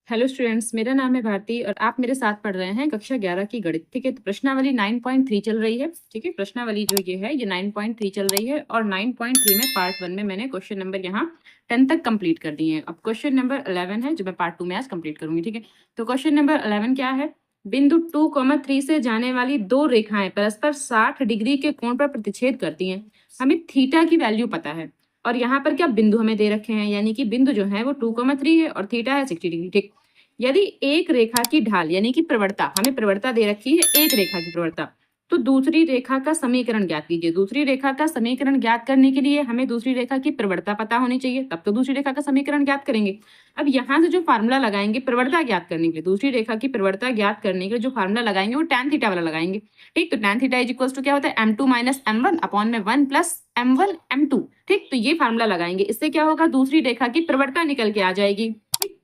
Hello students, मेरा नाम है भारती और आप मेरे साथ पढ़ रहे हैं कक्षा 11 की गणित। ठीक है, तो प्रश्नावली 9.3 चल रही है। ठीक है, प्रश्नावली जो ये है ये 9.3 चल रही है और 9.3 में पार्ट 1 में मैंने क्वेश्चन नंबर यहाँ 10 तक कंप्लीट कर दिए हैं। अब क्वेश्चन नंबर 11 है जो मैं पार्ट 2 में आज कंप्लीट करूंगी। ठीक है, तो क्वेश्चन नंबर 11 क्या है? बिंदु 2,3 से जाने वाली दो रेखाएं परस्पर 60 डिग्री के कोण पर प्रतिच्छेद करती हैं। हमें थीटा की वैल्यू पता है और यहाँ पर क्या बिंदु हमें दे रखे हैं, यानी कि बिंदु जो है वो 2,3 है और थीटा है 60 डिग्री। ठीक, यदि एक रेखा की ढाल यानी कि प्रवणता, हमें प्रवणता दे रखी है एक रेखा की प्रवणता, तो दूसरी रेखा का समीकरण ज्ञात कीजिए। दूसरी रेखा का समीकरण ज्ञात करने के लिए हमें दूसरी रेखा की प्रवणता पता होनी चाहिए, तब तो दूसरी रेखा का समीकरण ज्ञात करेंगे। अब यहाँ से जो फार्मूला लगाएंगे प्रवणता ज्ञात करने के लिए, दूसरी रेखा की प्रवणता ज्ञात करने के लिए जो फार्मूला लगाएंगे वो tan थीटा वाला लगाएंगे। ठीक, तो tan theta is equal to क्या होता है m2 माइनस m1 अपॉन में 1 प्लस m1 m2। ठीक, तो ये फार्मूला लगाएंगे, इससे क्या होगा दूसरी रेखा की प्रवणता निकल के आ जाएगी।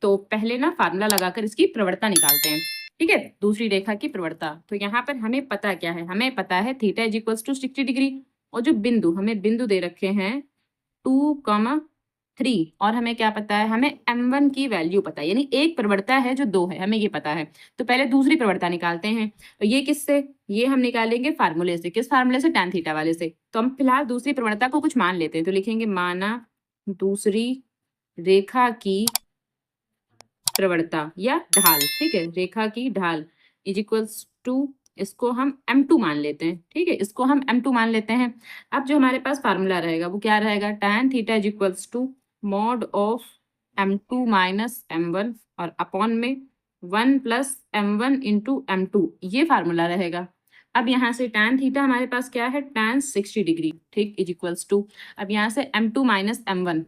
तो पहले ना फार्मूला लगाकर इसकी प्रवणता निकालते हैं। ठीक है, दूसरी रेखा की प्रवणता, तो यहाँ पर हमें पता क्या है, हमें पता है theta is equal to 60 degree और जो बिंदु हमें बिंदु दे रखे हैं 2,3 और हमें क्या पता है, हमें m1 की वैल्यू पता है, यानी एक प्रवणता है जो 2 है, हमें ये पता है। तो पहले दूसरी प्रवणता निकालते हैं। तो ये किससे, ये हम निकालेंगे फार्मूले से। किस फार्मूले से? tan थीटा वाले से। तो हम फिलहाल दूसरी प्रवणता को कुछ मान लेते हैं, तो लिखेंगे माना दूसरी रेखा की प्रवणता या ढाल। ठीक है, रेखा की ढाल इज इक्वल्स टू, इसको हम m2 मान लेते हैं। ठीक है, इसको हम m2 मान लेते हैं। अब जो हमारे पास फार्मूला रहेगा वो क्या रहेगा, tan theta is equals to mod of m2 minus m1 और अपॉन में 1 प्लस m1 इंटू m2, ये फार्मूला रहेगा। अब यहाँ से tan थीटा हमारे पास क्या है, tan 60 डिग्री। ठीक, इज इक्वल्स टू, अब यहाँ से m2 माइनस m1,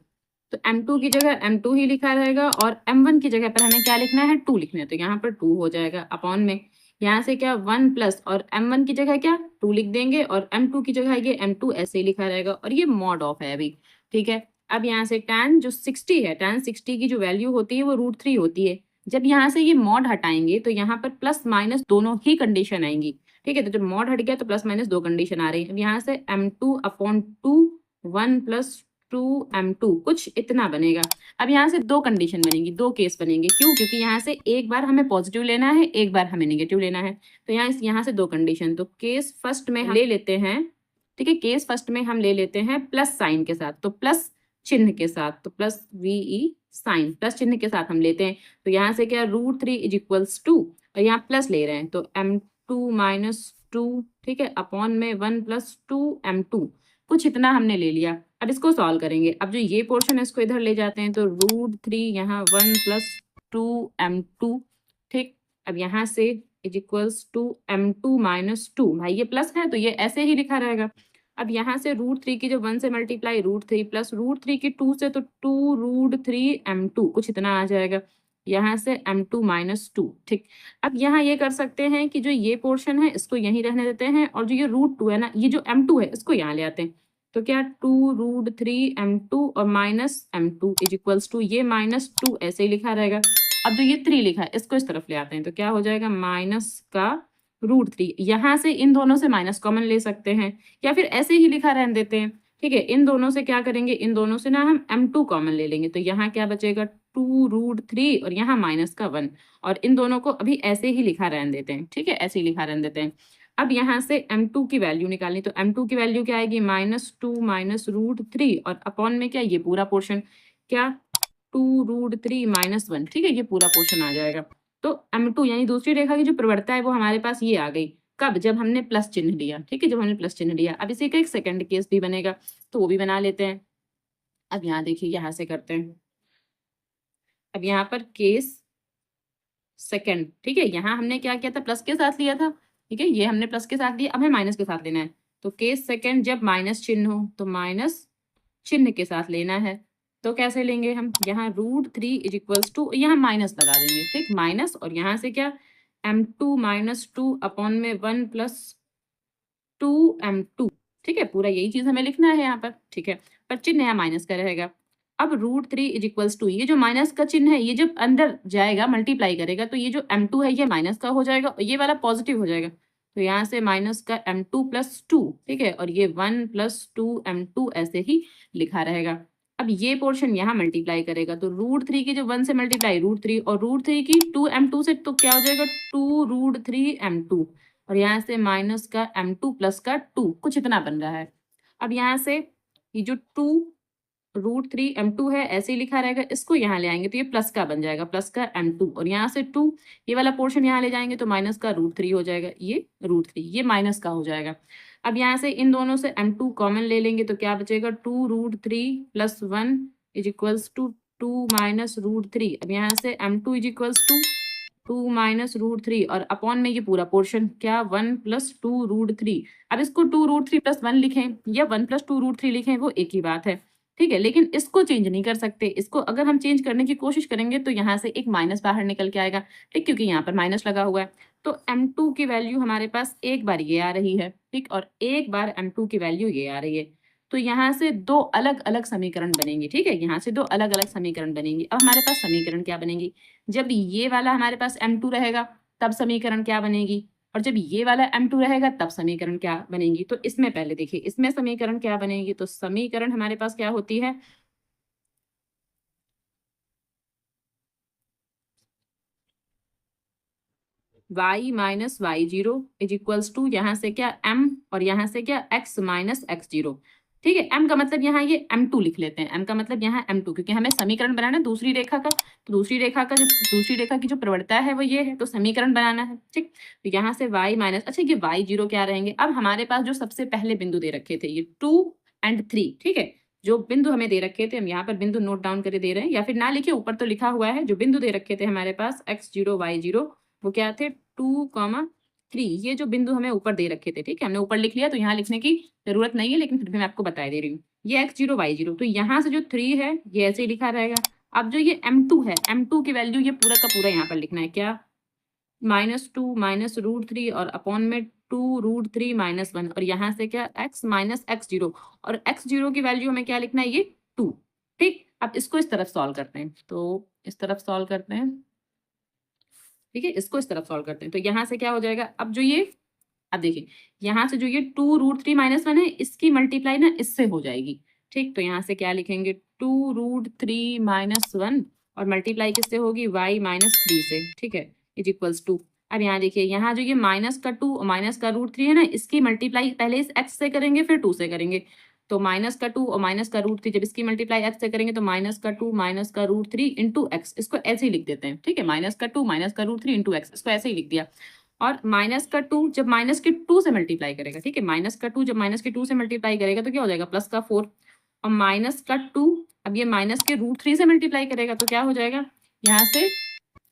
तो m2 की जगह m2 ही लिखा रहेगा और m1 की जगह पर हमें क्या लिखना है, 2 लिखना है, तो यहाँ पर 2 हो जाएगा अपॉन में यहाँ से क्या 1 प्लस और m1 की जगह क्या 2 लिख देंगे और m2 की जगह ये m2 ऐसे ही लिखा रहेगा और ये मॉड ऑफ है अभी। ठीक है, अब यहाँ से tan जो 60 है, tan 60 की जो वैल्यू होती है वो √3 होती है। जब यहाँ से ये मॉड हटाएंगे तो यहाँ पर प्लस माइनस दोनों ही कंडीशन आएंगी। ठीक है, तो जब मॉड हट गया तो प्लस माइनस दो कंडीशन आ रही है। अब यहाँ से m2 अपॉन 2 1 प्लस 2m2 कुछ इतना बनेगा। अब यहाँ से दो कंडीशन बनेगी, दो केस बनेंगे। क्यों? क्योंकि यहाँ से एक बार हमें पॉजिटिव लेना है, एक बार हमें नेगेटिव लेना है, तो यहाँ से दो कंडीशन। तो केस फर्स्ट में हम ले लेते हैं, ठीक है, केस फर्स्ट में हम ले लेते हैं प्लस साइन के साथ, तो प्लस चिन्ह के साथ, तो प्लस VE साइन प्लस चिन्ह के साथ हम लेते हैं। तो यहाँ से क्या √3 इज इक्वल्स टू, और यहाँ प्लस ले रहे हैं तो m2 माइनस 2, ठीक है, अपॉन में 1 प्लस 2m2, कुछ इतना हमने ले लिया। अब इसको सॉल्व करेंगे। अब जो ये पोर्शन है इसको इधर ले जाते हैं, तो √3 यहाँ 1 प्लस 2m2। ठीक, अब यहाँ से is equals to m2 minus 2, भाई ये प्लस है तो ये ऐसे ही लिखा रहेगा। अब यहाँ से √3 की जो 1 से मल्टीप्लाई √3 प्लस √3 की 2 से, तो 2√3m2 कुछ इतना आ जाएगा। यहाँ से m2 माइनस 2। ठीक, अब यहाँ ये कर सकते हैं कि जो ये पोर्शन है इसको यहीं रहने देते हैं और जो ये √2 है ना, ये जो m2 है इसको यहाँ ले आते हैं। तो क्या 2√3m2 और minus m2 is equals to, ये माइनस 2 ऐसे ही लिखा रहेगा। अब जो ये 3 लिखा है इसको इस तरफ ले आते हैं, तो क्या हो जाएगा माइनस का √3। यहाँ से इन दोनों से माइनस कॉमन ले सकते हैं या फिर ऐसे ही लिखा रहने देते हैं। ठीक है, इन दोनों से क्या करेंगे, इन दोनों से ना हम m2 कॉमन ले लेंगे, तो यहाँ क्या बचेगा 2√3 और यहाँ माइनस का 1, और इन दोनों को अभी ऐसे ही लिखा रहने देते हैं। ठीक है, ऐसे ही लिखा रहने देते हैं। अब यहाँ से m2 की वैल्यू निकालनी, तो m2 की वैल्यू क्या आएगी, -2 माइनस √3 और अपॉन में क्या ये पूरा पोर्शन, क्या 2√3 माइनस 1। ठीक है, ये पूरा पोर्शन आ जाएगा। तो m2 यानी दूसरी रेखा की जो प्रवणता है वो हमारे पास ये आ गई। कब? जब हमने प्लस चिन्ह लिया। ठीक है, जब हमने प्लस चिन्ह लिया। अब इसी का एक सेकंड केस भी बनेगा, तो वो भी बना लेते हैं। अब यहाँ देखिए, यहाँ से करते हैं। अब यहाँ पर केस सेकंड, ठीक है, यहाँ हमने क्या किया था, प्लस के साथ लिया था। ठीक है, ये हमने प्लस के साथ लिया, अब हमें माइनस के साथ लेना है। तो केस सेकंड जब माइनस चिन्ह हो तो माइनस चिन्ह के साथ लेना है। तो कैसे लेंगे हम, यहाँ √3 इज इक्वल्स टू, यहाँ माइनस लगा देंगे। ठीक, माइनस और यहाँ से क्या m2 माइनस 2 अपॉन में 1 प्लस 2m2। ठीक है, पूरा यही चीज हमें लिखना है यहाँ पर। ठीक है, पर चिन्ह यहाँ माइनस का रहेगा। अब √3 इज इक्वल्स टू, ये जो माइनस का चिन्ह है ये जब अंदर जाएगा मल्टीप्लाई करेगा तो ये जो m2 है ये माइनस का हो जाएगा और ये वाला पॉजिटिव हो जाएगा। तो यहाँ से माइनस का m2 प्लस 2, ठीक है, और ये 1 प्लस 2m2 ऐसे ही लिखा रहेगा। अब ये पोर्शन यहाँ मल्टीप्लाई करेगा तो √3 की जो 1 से मल्टीप्लाई √3 और √3 की 2m2 से तो क्या हो जाएगा 2√3m2 और यहाँ से माइनस का m2 प्लस का 2 कुछ इतना बन रहा है। अब यहाँ से ये जो 2√3m2 है ऐसे ही लिखा रहेगा, इसको यहाँ ले आएंगे तो ये प्लस का बन जाएगा, प्लस का m2 और यहाँ से 2 ये वाला पोर्शन यहाँ ले जाएंगे तो माइनस का √3 हो जाएगा, ये √3 ये माइनस का हो जाएगा। अब यहाँ से इन दोनों से m2 कॉमन ले लेंगे तो क्या बचेगा 2√3 + 1 = 2 माइनस √3। अब यहाँ से m2 = 2 माइनस √3 और अपॉन में ये पूरा पोर्शन क्या 1 + 2√3। अब इसको 2√3 + 1 लिखें या 1 + 2√3 लिखें वो एक ही बात है, ठीक है। लेकिन इसको चेंज नहीं कर सकते, इसको अगर हम चेंज करने की कोशिश करेंगे तो यहाँ से एक माइनस बाहर निकल के आएगा, ठीक, क्योंकि यहाँ पर माइनस लगा हुआ है। तो m2 की वैल्यू हमारे पास एक बार ये आ रही है, ठीक, और एक बार m2 की वैल्यू ये आ रही है। तो यहाँ से दो अलग अलग समीकरण बनेंगे, ठीक है, यहाँ से दो अलग अलग समीकरण बनेंगे। अब हमारे पास समीकरण क्या बनेगी, जब ये वाला हमारे पास m2 रहेगा तब समीकरण क्या बनेगी, और जब ये वाला m2 रहेगा तब समीकरण क्या बनेगी। तो इसमें पहले देखिए इसमें समीकरण क्या बनेगी, तो समीकरण हमारे पास क्या होती है, y माइनस y0 = यहाँ से क्या m और यहाँ से क्या x माइनस x0, ठीक है। m का मतलब यहाँ ये m2 लिख लेते हैं, m का मतलब यहाँ m2 क्योंकि हमें समीकरण बनाना है दूसरी रेखा का, तो दूसरी रेखा की जो प्रवणता है वो ये है, तो समीकरण बनाना है, ठीक। तो यहाँ से y माइनस, अच्छा ये y0 क्या रहेंगे। अब हमारे पास जो सबसे पहले बिंदु दे रखे थे ये 2 और 3, ठीक है, जो बिंदु हमें दे रखे थे हम यहाँ पर बिंदु नोट डाउन करके दे रहे हैं या फिर ना लिखे ऊपर तो लिखा हुआ है। जो बिंदु दे रखे थे हमारे पास x0 y0 वो क्या थे 2, 3, ये जो बिंदु हमें ऊपर दे रखे थे, ठीक है, हमने ऊपर लिख लिया तो यहाँ लिखने की जरूरत नहीं है, लेकिन फिर भी मैं आपको बता दे रही हूँ। ये x0 y0 तो यहाँ से जो 3 है ये ऐसे ही लिखा रहेगा। अब जो ये m2 है, m2 की वैल्यू ये पूरा का पूरा यहाँ पर लिखना है, क्या -2 माइनस √3 और अपॉन में 2√3 - 1 और यहाँ से क्या x माइनस x0 और x0 की वैल्यू हमें क्या लिखना है ये 2, ठीक। अब इसको इस तरफ सॉल्व करते हैं, तो इस तरफ सॉल्व करते हैं, ठीक है, इसको इस तरफ सॉल्व करते हैं तो यहाँ से क्या हो जाएगा। अब जो ये, अब देखिए यहाँ से जो ये 2√3 - 1 है इसकी मल्टीप्लाई ना इससे हो जाएगी, ठीक। तो यहाँ से क्या लिखेंगे 2√3 - 1 और मल्टीप्लाई किससे होगी y माइनस 3 से, ठीक है, = अब यहाँ देखिए यहाँ जो ये माइनस का 2 और माइनस का √3 है ना इसकी मल्टीप्लाई पहले इस x से करेंगे फिर 2 से करेंगे, तो माइनस का 2 और माइनस का √3 जब इसकी मल्टीप्लाई x से करेंगे तो माइनस का 2 माइनस का √3 इंटू x, इसको ऐसे ही लिख देते हैं, ठीक है, माइनस का 2 माइनस का √3 इंटू x, इसको ऐसे ही लिख दिया। और माइनस का 2 जब माइनस के 2 से मल्टीप्लाई करेगा, ठीक है, माइनस का 2 जब माइनस के 2 से मल्टीप्लाई करेगा तो क्या हो जाएगा प्लस का 4 और माइनस का 2 अब ये माइनस के √3 से मल्टीप्लाई करेगा तो क्या हो जाएगा, यहाँ से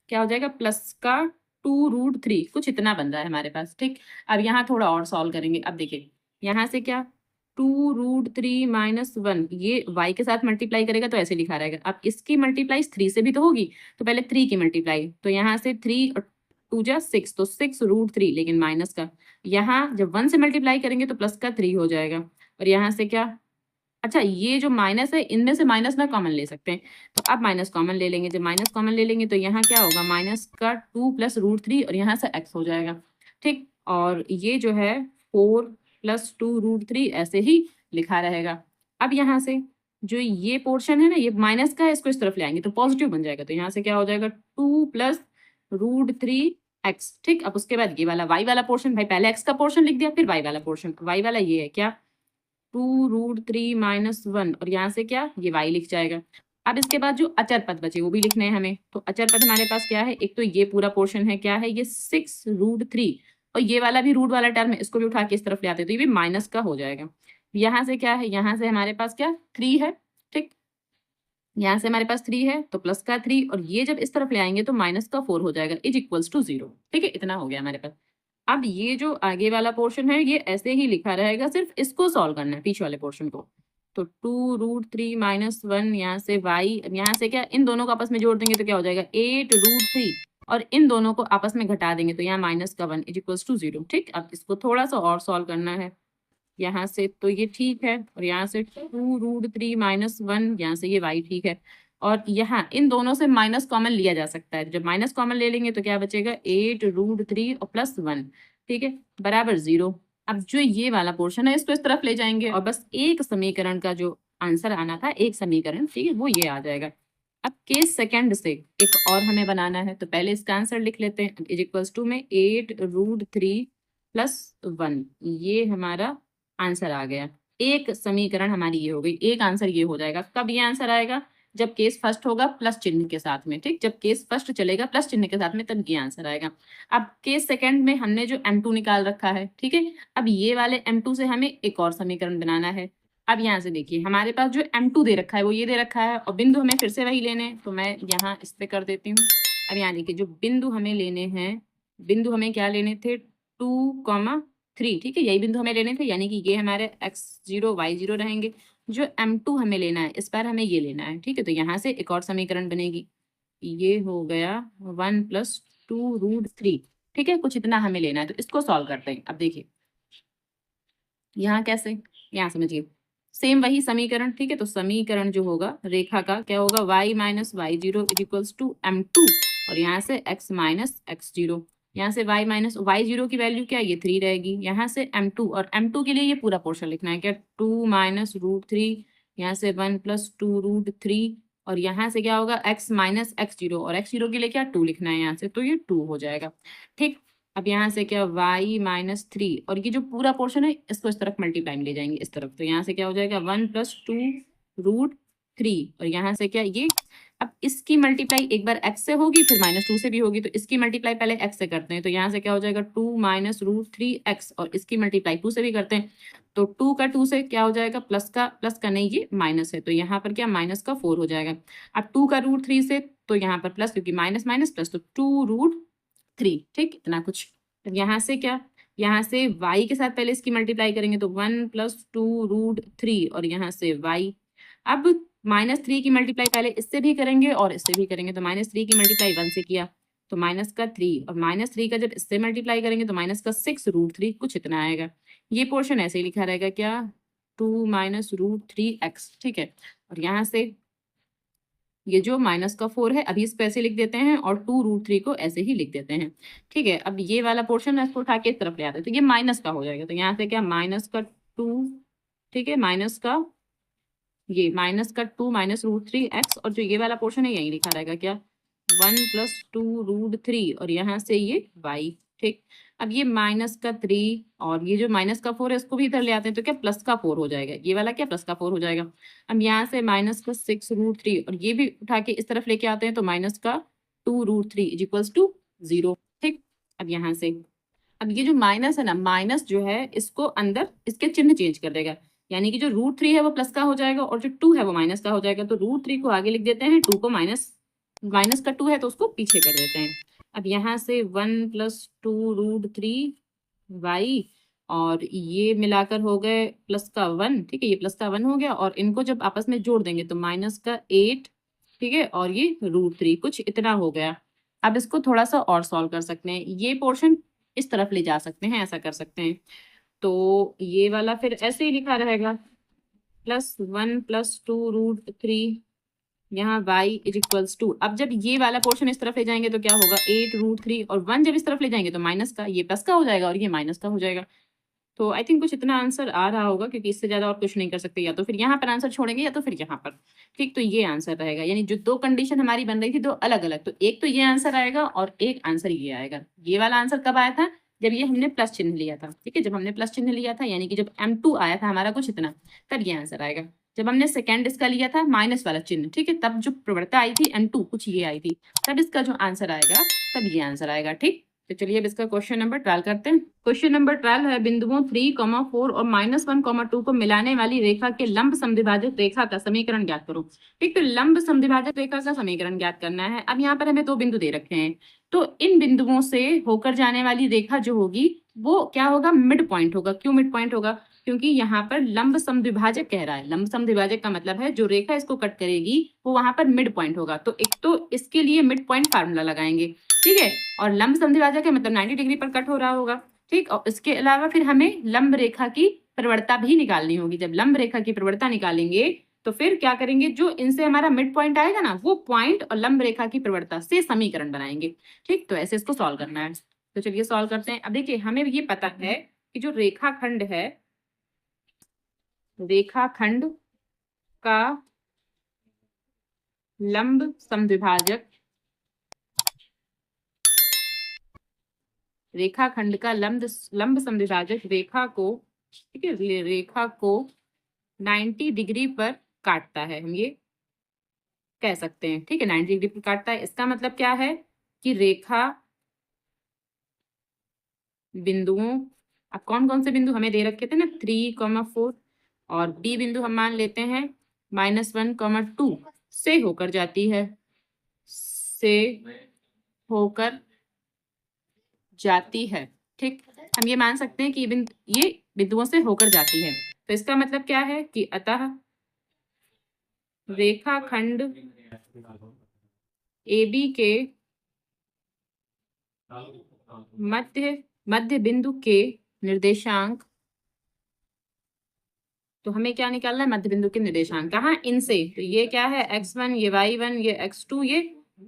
क्या हो जाएगा प्लस का 2√3, कुछ इतना बन रहा है हमारे पास, ठीक। अब यहाँ थोड़ा और सॉल्व करेंगे। अब देखिए यहाँ से क्या 2√3 - 1 ये y के साथ मल्टीप्लाई करेगा तो ऐसे लिखा रहेगा। अब इसकी मल्टीप्लाई 3 से भी तो होगी, तो पहले 3 की मल्टीप्लाई, तो यहाँ से 3 और 2 जा 6 तो 6√3 लेकिन माइनस का, यहाँ जब 1 से मल्टीप्लाई करेंगे तो प्लस का 3 हो जाएगा और यहाँ से क्या, अच्छा ये जो माइनस है इनमें से माइनस ना कॉमन ले सकते हैं, तो अब माइनस कॉमन ले लेंगे। जब माइनस कॉमन ले लेंगे तो यहाँ क्या होगा माइनस का 2 + √3 और यहाँ से x हो जाएगा, ठीक। और ये जो है 4 + 2√3 ऐसे ही लिखा रहेगा। अब यहाँ से जो ये पोर्शन है ना ये माइनस का है, इसको इस तरफ ले आएंगे तो पॉजिटिव बन जाएगा, तो यहाँ से क्या हो जाएगा 2 + √3x, ठीक। अब उसके बाद ये वाला y वाला पोर्शन, भाई पहले x का पोर्शन लिख दिया फिर y वाला पोर्शन, y वाला ये है क्या 2√3 - 1 और यहाँ से क्या ये y लिख जाएगा। अब इसके बाद जो अचर पद बचे वो भी लिखने हैं हमें, तो अचर पद हमारे पास क्या है, एक तो ये पूरा पोर्शन है क्या है ये 6√3 और ये वाला भी रूट वाला टर्म है, इसको भी उठा के इस तरफ ले आते हैं तो ये भी माइनस का हो जाएगा। यहाँ से क्या है, यहाँ से हमारे पास क्या 3 है, ठीक, यहाँ से हमारे पास 3 है तो प्लस का 3 और ये जब इस तरफ ले आएंगे तो माइनस का 4 हो जाएगा = 0, ठीक है, इतना हो गया हमारे पास। अब ये जो आगे वाला पोर्शन है ये ऐसे ही लिखा रहेगा, सिर्फ इसको सॉल्व करना है पीछे वाले पोर्शन को। तो 2√3 - 1 यहाँ से y, अब यहाँ से क्या इन दोनों को आपस में जोड़ देंगे तो क्या हो जाएगा 8√3 और इन दोनों को आपस में घटा देंगे तो यहाँ माइनस का 1 = 0, ठीक। अब इसको थोड़ा सा और सॉल्व करना है यहाँ से, तो ये ठीक है और यहाँ से 2√3 - 1 यहाँ से ये y ठीक है और यहाँ इन दोनों से माइनस कॉमन लिया जा सकता है। जब माइनस कॉमन ले लेंगे तो क्या बचेगा 8√3 और प्लस 1, ठीक है, बराबर 0। अब जो ये वाला पोर्शन है इसको इस तरफ ले जाएंगे और बस एक समीकरण का जो आंसर आना था एक समीकरण, ठीक है, वो ये आ जाएगा। अब केस सेकंड से एक और हमें बनाना है, तो पहले इसका आंसर लिख लेते हैं। इज इक्वल्स टू में 8√3 + 1, ये हमारा आंसर आ गया। एक समीकरण हमारी ये हो गई, एक आंसर ये हो जाएगा। कब ये आंसर आएगा? जब केस फर्स्ट होगा प्लस चिन्ह के साथ में, ठीक, जब केस फर्स्ट चलेगा प्लस चिन्ह के साथ में, तब ये आंसर आएगा। अब केस सेकंड में हमने जो M2 निकाल रखा है, ठीक है, अब ये वाले M2 से हमें एक और समीकरण बनाना है। अब यहाँ से देखिए हमारे पास जो M2 दे रखा है वो ये दे रखा है, और बिंदु हमें फिर से वही लेने हैं, तो मैं यहाँ इस पे कर देती हूँ। अब यहाँ देखिए जो बिंदु हमें लेने हैं, बिंदु हमें क्या लेने थे, 2,3, ठीक है, यही बिंदु हमें लेने थे, यानी कि ये हमारे x0 y0 रहेंगे। जो M2 हमें लेना है, इस बार हमें ये लेना है, ठीक है, तो यहाँ से एक और समीकरण बनेगी, ये हो गया 1 + 2√3, ठीक है, कुछ इतना हमें लेना है, तो इसको सॉल्व करते हैं। अब देखिए यहाँ कैसे, यहाँ समझिए, सेम वही समीकरण, ठीक है, तो समीकरण जो होगा रेखा का क्या होगा, y - y0 = M2, और यहाँ से x - x0, यहाँ से y - y0 की वैल्यू क्या है, ये 3 रहेगी, यहाँ से M2, और M2 के लिए ये पूरा पोर्शन लिखना है, क्या 2 - √3, यहाँ से 1 + 2√3, और यहाँ से क्या होगा x - x0, और x0 के लिए क्या 2 लिखना है यहाँ से, तो ये 2 हो जाएगा, ठीक। अब यहाँ से क्या y - 3, और ये जो पूरा पोर्शन है इसको इस तरफ मल्टीप्लाई में ले जाएंगे इस तरफ, तो यहाँ से क्या हो जाएगा 1 + 2√3, और यहाँ से क्या ये, अब इसकी मल्टीप्लाई एक बार x से होगी फिर -2 से भी होगी, तो इसकी मल्टीप्लाई पहले x से करते हैं, तो यहाँ से क्या हो जाएगा 2 - √3x, और इसकी मल्टीप्लाई 2 से भी करते हैं, तो 2 का 2 से क्या हो जाएगा, प्लस का नहीं, ये माइनस है, तो यहाँ पर क्या माइनस का 4 हो जाएगा। अब 2 का √3 से, तो यहाँ पर प्लस, क्योंकि माइनस माइनस प्लस, तो 2√3, ठीक, इतना कुछ। यहाँ से क्या, यहाँ से y के साथ पहले इसकी मल्टीप्लाई करेंगे, तो 1 + 2√3, और यहाँ से y। अब -3 की मल्टीप्लाई पहले इससे भी करेंगे और इससे भी करेंगे, तो -3 की मल्टीप्लाई 1 से किया तो -3, और -3 का जब इससे मल्टीप्लाई करेंगे तो -6√3, कुछ इतना आएगा। ये पोर्शन ऐसे ही लिखा रहेगा, क्या 2 - √3x, ठीक है, और यहाँ से ये जो -4 है अभी इस पे ऐसे लिख देते हैं, और 2√3 को ऐसे ही लिख देते हैं, ठीक है। अब ये वाला पोर्शन है इसको उठा के इस तरफ ले आते हैं, तो ये माइनस का हो जाएगा, तो यहाँ से क्या -2, ठीक है, ये -2 - √3x, और जो ये वाला पोर्शन है यही लिखा रहेगा, क्या 1 + 2√3, और यहाँ से ये y, ठीक। अब ये -3, और ये जो -4 है इसको भी इधर ले आते हैं, तो क्या +4 हो जाएगा, ये वाला क्या +4 हो जाएगा। अब यहाँ से -6√3, और ये भी उठा के इस तरफ लेके आते हैं, तो -2√3 = 0, ठीक। अब यहाँ से, अब ये जो माइनस है ना, माइनस जो है इसको अंदर इसके चिन्ह चेंज कर देगा, यानी कि जो √3 है वो प्लस का हो जाएगा, और जो 2 है वो माइनस का हो जाएगा, तो √3 को आगे लिख देते हैं, 2 को माइनस का 2 है तो उसको पीछे कर देते हैं। अब यहाँ से 1 + 2√3y, और ये मिलाकर हो गए +1, ठीक है, ये +1 हो गया, और इनको जब आपस में जोड़ देंगे तो -8, ठीक है, और ये √3, कुछ इतना हो गया। अब इसको थोड़ा सा और सॉल्व कर सकते हैं, ये पोर्शन इस तरफ ले जा सकते हैं, ऐसा कर सकते हैं, तो ये वाला फिर ऐसे ही लिखा रहेगा, +1 + 2√3, यहाँ y = 2। अब जब ये वाला पोर्शन इस तरफ ले जाएंगे तो क्या होगा 8√3, और 1 जब इस तरफ ले जाएंगे तो माइनस का, ये प्लस का हो जाएगा और ये माइनस का हो जाएगा। तो आई थिंक कुछ इतना आंसर आ रहा होगा, क्योंकि इससे ज़्यादा और कुछ नहीं कर सकते, या तो फिर यहाँ पर आंसर छोड़ेंगे या तो फिर यहाँ पर, ठीक, तो ये आंसर रहेगा, यानी जो 2 कंडीशन हमारी बन रही थी 2 अलग-अलग, तो एक तो ये आंसर आएगा और एक आंसर ये आएगा। ये वाला आंसर कब आया था? जब ये हमने प्लस चिन्ह लिया था, ठीक है, जब हमने प्लस चिन्ह लिया था, यानी कि जब M2 आया था हमारा कुछ इतना, तब ये आंसर आएगा। जब हमने सेकंड इसका लिया था माइनस वाला चिन्ह, ठीक है, तब जो प्रवणता आई थी M2 कुछ ये आई थी, तब इसका जो आंसर आएगा तब ये आंसर आएगा, ठीक। तो चलिए अब इसका क्वेश्चन नंबर 12 करते हैं। क्वेश्चन नंबर 12 है, बिंदुओं 3, 4 और -1, 2 को मिलाने वाली रेखा के लंब समद्विभाजक रेखा का समीकरण ज्ञात करो। ठीक, तो लंब समद्विभाजक रेखा का समीकरण ज्ञात करना है। अब यहाँ पर हमें 2 बिंदु दे रखे हैं, तो इन बिंदुओं से होकर जाने वाली रेखा जो होगी वो क्या होगा, मिड पॉइंट होगा। क्यों मिड पॉइंट होगा? क्योंकि यहाँ पर लंब समद्विभाजक कह रहा है। लंब समद्विभाजक का मतलब है जो रेखा इसको कट करेगी वो वहां पर मिड पॉइंट होगा। तो एक तो इसके लिए मिड पॉइंट फार्मूला लगाएंगे, ठीक है, और लंब समद्विभाजक है मतलब 90 डिग्री पर कट हो रहा होगा, ठीक। और इसके अलावा फिर हमें लंब रेखा की प्रवणता भी निकालनी होगी। जब लंब रेखा की प्रवणता निकालेंगे तो फिर क्या करेंगे, जो इनसे हमारा मिड पॉइंट आएगा ना, वो पॉइंट और लंब रेखा की प्रवणता से समीकरण बनाएंगे, ठीक। तो ऐसे इसको सॉल्व करना है। तो चलिए सॉल्व करते हैं। अब देखिए हमें ये पता है कि जो रेखाखंड है, रेखाखंड का लंब समद्विभाजक, रेखाखंड का लंब समद्विभाजक रेखा को, ठीक है, रेखा को 90 डिग्री पर काटता है, हम ये कह सकते हैं, ठीक है, 90 डिग्री पर काटता है। इसका मतलब क्या है कि रेखा बिंदुओं, अब कौन कौन से बिंदु हमें दे रखे थे ना, 3,4, और बी बिंदु हम मान लेते हैं -1,2 से होकर जाती है, से होकर जाती है, ठीक। हम ये मान सकते हैं कि ये बिंदुओं से होकर जाती है। तो इसका मतलब क्या है कि अतः रेखाखंड AB के मध्य बिंदु के निर्देशांक, तो हमें क्या निकालना है, मध्य बिंदु के निर्देशांक, कहाँ, इनसे, तो ये क्या है, x1, ये y1, ये x2, ये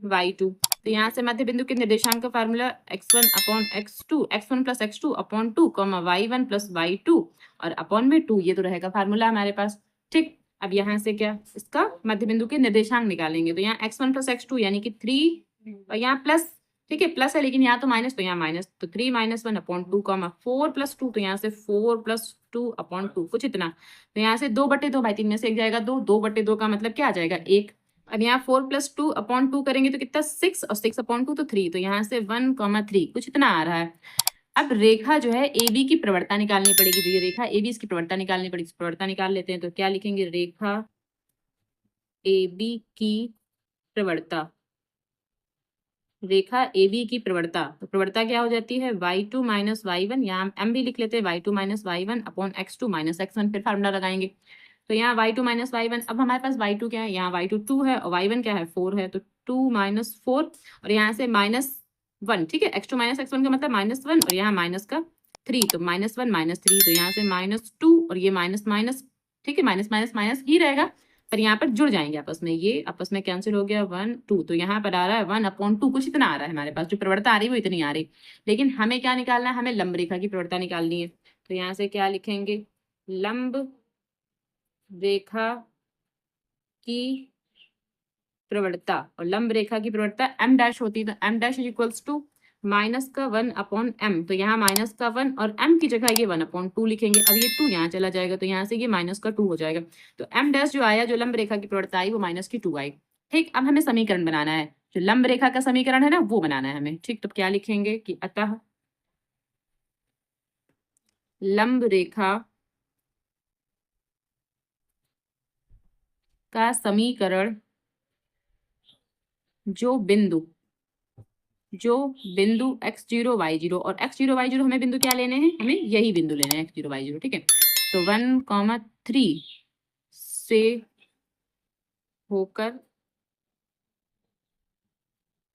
y2। तो यहाँ से मध्य बिंदु के निर्देशांक का formula x1 upon x2, x1 plus x2 upon 2, y1 plus y2 और अपॉन में 2, ये तो रहेगा फार्मूला हमारे पास, ठीक। अब यहाँ से क्या, इसका मध्य बिंदु के निर्देशांक निकालेंगे, तो यहाँ x1 प्लस x2 यानी कि 3, और यहाँ प्लस, ठीक है, प्लस है लेकिन यहाँ तो माइनस, तो यहाँ माइनस, तो 3 - 1 अपॉन 2, 4 प्लस 2, तो यहाँ से 4 प्लस 2 अपॉन 2, कुछ इतना। तो यहाँ से 2/2, भाई 3 में से एक जाएगा 2, 2/2 का मतलब क्या आ जाएगा, 1। अब यहाँ 4 प्लस 2 अपॉन 2 करेंगे तो कितना, 6, और 6 अपॉन 2 तो 3, तो यहाँ से 1,3, कुछ इतना आ रहा है। अब रेखा जो है AB की प्रवणता निकालनी पड़ेगी, तो ये रेखा AB इसकी प्रवणता निकालनी पड़ेगी, प्रवणता निकाल लेते हैं। तो क्या लिखेंगे, रेखा AB की प्रवणता, रेखा AB की प्रवणता, तो प्रवणता क्या हो जाती है, y2 माइनस y1, यहाँ m भी लिख लेते हैं, y2 minus y1 upon x2 minus x1, फिर फार्मूला लगाएंगे। तो यहाँ y2 माइनस y1, अब हमारे पास y2 क्या है, यहाँ y2 2 है और y1 क्या है, 4 है, तो 2 माइनस 4 और यहाँ से -1, ठीक है, x2 माइनस x1 का मतलब -1 और यहाँ माइनस का 3, तो -1 -3, तो यहाँ से -2 और ये माइनस माइनस, ठीक है, माइनस माइनस माइनस ही रहेगा, पर यहाँ पर जुड़ जाएंगे आपस में, ये आपस में कैंसिल हो गया, 1 2, तो यहाँ पर आ रहा है 1/2, कुछ इतना आ रहा है हमारे पास, जो प्रवणता आ रही है वो इतनी आ रही, लेकिन हमें क्या निकालना है, हमें लंब रेखा की प्रवणता निकालनी है। तो यहाँ से क्या लिखेंगे, लंब रेखा की प्रवणता, और लंब रेखा की प्रवणता m डैश होती है, तो m dash is equals to -1/m, तो यहाँ -1 और m की जगह ये 1/2 लिखेंगे। अब ये 2 यहाँ चला जाएगा, तो यहाँ से ये -2 हो जाएगा, तो m डैश जो आया, जो लंब रेखा की प्रवणता आई, वो -2 आई, ठीक। अब हमें समीकरण बनाना है, जो लंब रेखा का समीकरण है ना, वो बनाना है हमें, ठीक। तो क्या लिखेंगे कि अतः लंब रेखा का समीकरण जो बिंदु x0 y0, और x0 y0 हमें बिंदु क्या लेने हैं, हमें यही बिंदु लेने हैं x0 y0, ठीक है। तो 1,3 से होकर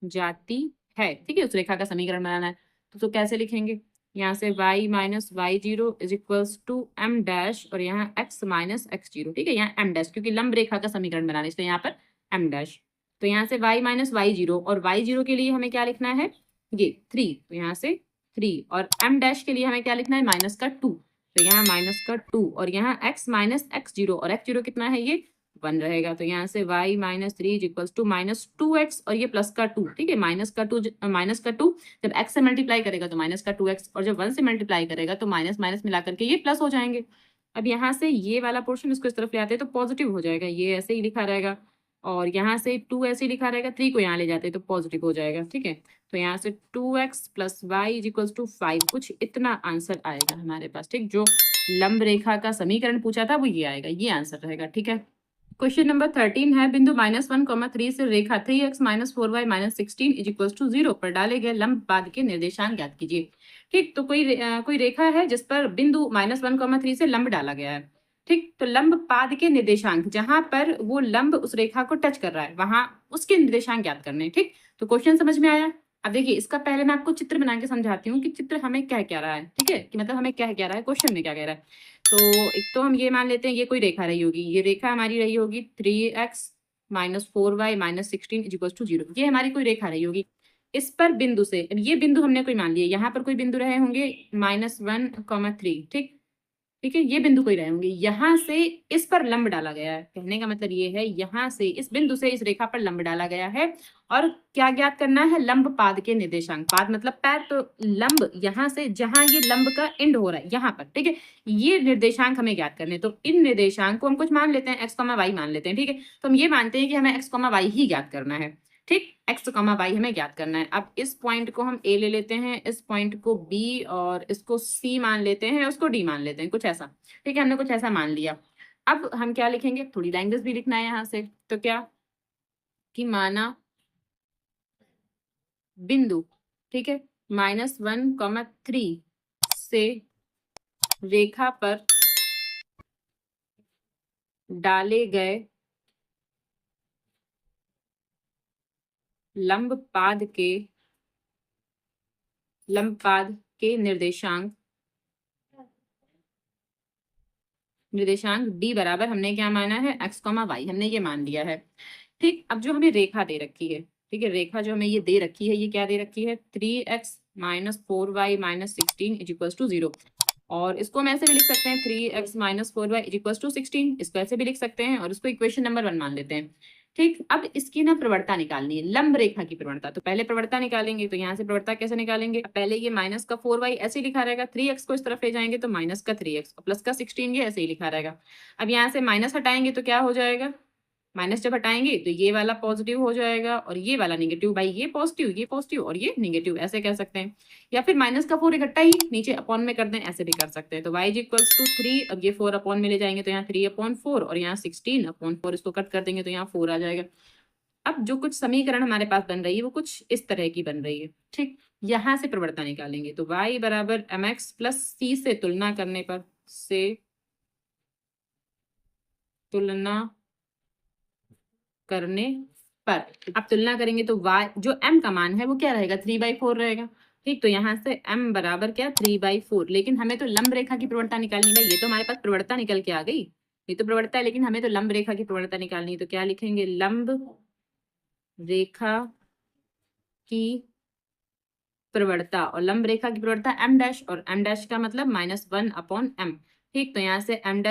जाती है, ठीक है, उस रेखा का समीकरण बनाना है। तो कैसे लिखेंगे, यहाँ से y minus y0 is equals to m dash, और यहाँ x माइनस x0, ठीक है, यहाँ m डैश, क्योंकि लंब रेखा का समीकरण बनाना है, इसलिए यहाँ पर m डैश। तो यहाँ से y माइनस y0, और y0 के लिए हमें क्या लिखना है, ये 3, तो यहाँ से 3, और m डैश के लिए हमें क्या लिखना है, -2, तो यहाँ -2, और यहाँ x माइनस x0, और x0 कितना है, ये 1 रहेगा, तो यहाँ से y minus 3 is equals to -2x, और ये प्लस का 2, ठीक है, माइनस का 2 जब x से मल्टीप्लाई करेगा तो माइनस का 2x, और जब 1 से मल्टीप्लाई करेगा तो माइनस माइनस मिला करके ये प्लस हो जाएंगे। अब यहाँ से ये वाला पोर्शन इसको इस तरफ ले आते हैं तो पॉजिटिव हो जाएगा, ये ऐसे ही लिखा रहेगा, और यहाँ से 2 ऐसे ही लिखा रहेगा, 3 को यहाँ ले जाते हैं तो पॉजिटिव हो जाएगा, ठीक है। तो यहाँ से 2x plus y is equals to 5, कुछ इतना आंसर आएगा हमारे पास, ठीक। जो लंब रेखा का समीकरण पूछा था वो ये आएगा, ये आंसर रहेगा, ठीक है। क्वेश्चन नंबर 13 है, बिंदु -1,3 से रेखा 3x - 4y - 16 is equals to 0 पर डाले गए लंब पाद के निर्देशांक ज्ञात कीजिए, ठीक। तो कोई रेखा है जिस पर बिंदु -1,3 से लंब डाला गया है, ठीक। तो लंब पाद के निर्देशांक, जहां पर वो लंब उस रेखा को टच कर रहा है, वहां उसके निर्देशांक ज्ञात करने, ठीक। तो क्वेश्चन समझ में आया। अब देखिए, इसका पहले मैं आपको चित्र बना के समझाती हूँ कि चित्र हमें क्या कह रहा है, ठीक है, कि मतलब हमें क्या कह रहा है, क्वेश्चन में क्या कह रहा है। तो एक तो हम ये मान लेते हैं, ये कोई रेखा रही होगी, ये रेखा हमारी रही होगी 3x - 4y - 16 is equals to 0, ये हमारी कोई रेखा रही होगी। इस पर बिंदु से, अब ये बिंदु हमने कोई मान लिया, यहाँ पर कोई बिंदु रहे होंगे -1,3, ठीक। ठीक है, ये बिंदु कोई रहे होंगे, यहाँ से इस पर लंब डाला गया है। कहने का मतलब ये है यहाँ से इस बिंदु से इस रेखा पर लंब डाला गया है। और क्या ज्ञात करना है? लंब पाद के निर्देशांक। पाद मतलब पैर, तो लंब यहाँ से जहां ये लंब का एंड हो रहा है यहाँ पर, ठीक है, ये निर्देशांक हमें ज्ञात करने। तो इन निर्देशांक को हम कुछ मान लेते हैं, एक्स कॉमा वाई मान लेते हैं, ठीक है। तो हम ये मानते हैं कि हमें एक्स कॉमा वाई ही ज्ञात करना है, ठीक, एक्स कॉमा वाई हमें ज्ञात करना है। अब इस पॉइंट को हम ए ले लेते हैं, इस पॉइंट को बी, और इसको सी मान लेते हैं, उसको डी मान लेते हैं, कुछ ऐसा, ठीक है, हमने कुछ ऐसा मान लिया। अब हम क्या लिखेंगे? थोड़ी लैंग्वेज भी लिखना है यहाँ से। तो क्या कि माना बिंदु, ठीक है, -1, 3 से रेखा पर डाले गए लंब पाद के निर्देशांक d बराबर हमने क्या माना है? x, y, हमने ये मान लिया है, ठीक। अब जो हमें रेखा दे रखी है, ठीक है, रेखा जो हमें ये दे रखी है, ये क्या दे रखी है? 3x - 4y - 16 = 0। और इसको हम ऐसे भी लिख सकते हैं, 3x - 4y = 16, इसको ऐसे भी लिख सकते हैं, और इसको इक्वेशन नंबर 1 मान लेते हैं, ठीक। अब इसकी ना प्रवणता निकालनी है, लंब रेखा की प्रवणता। तो पहले प्रवणता निकालेंगे, तो यहाँ से प्रवणता कैसे निकालेंगे? पहले ये माइनस का 4y ऐसे ही लिखा रहेगा, 3x को इस तरफ ले जाएंगे तो माइनस का 3x, और प्लस का 16 ये ऐसे ही लिखा रहेगा। अब यहाँ से माइनस हटाएंगे तो क्या हो जाएगा? माइनस जब हटाएंगे तो ये वाला पॉजिटिव हो जाएगा और ये वाला निगेटिव। भाई ये पॉजिटिव और ये निगेटिव, ऐसे कह सकते हैं। या फिर माइनस का 4 इकट्ठा ही नीचे अपॉन में कर दें, ऐसे भी कर सकते हैं। तो y = 3, अब ये 4 अपॉन में ले जाएंगे तो यहाँ 3/4, और यहाँ 16/4, इसको कट कर देंगे तो यहाँ 4 आ जाएगा। अब जो कुछ समीकरण हमारे पास बन रही है वो कुछ इस तरह की बन रही है, ठीक। यहाँ से प्रवणता निकालेंगे, तो y = mx + c से तुलना करने पर, अब तुलना करेंगे तो y जो m का मान है वो क्या रहेगा? 3/4 रहेगा, ठीक। तो यहाँ से m बराबर क्या? 3/4। लेकिन हमें तो लंब रेखा की प्रवणता निकालनी है। ये तो हमारे पास प्रवणता निकल के आ गई, ये तो प्रवणता है, लेकिन हमें तो लंब रेखा की प्रवणता निकालनी है। तो क्या लिखेंगे? लंब रेखा की प्रवणता, और लंब रेखा की प्रवणता m' और m' का मतलब -1/m, ठीक। तो यहाँ से m' =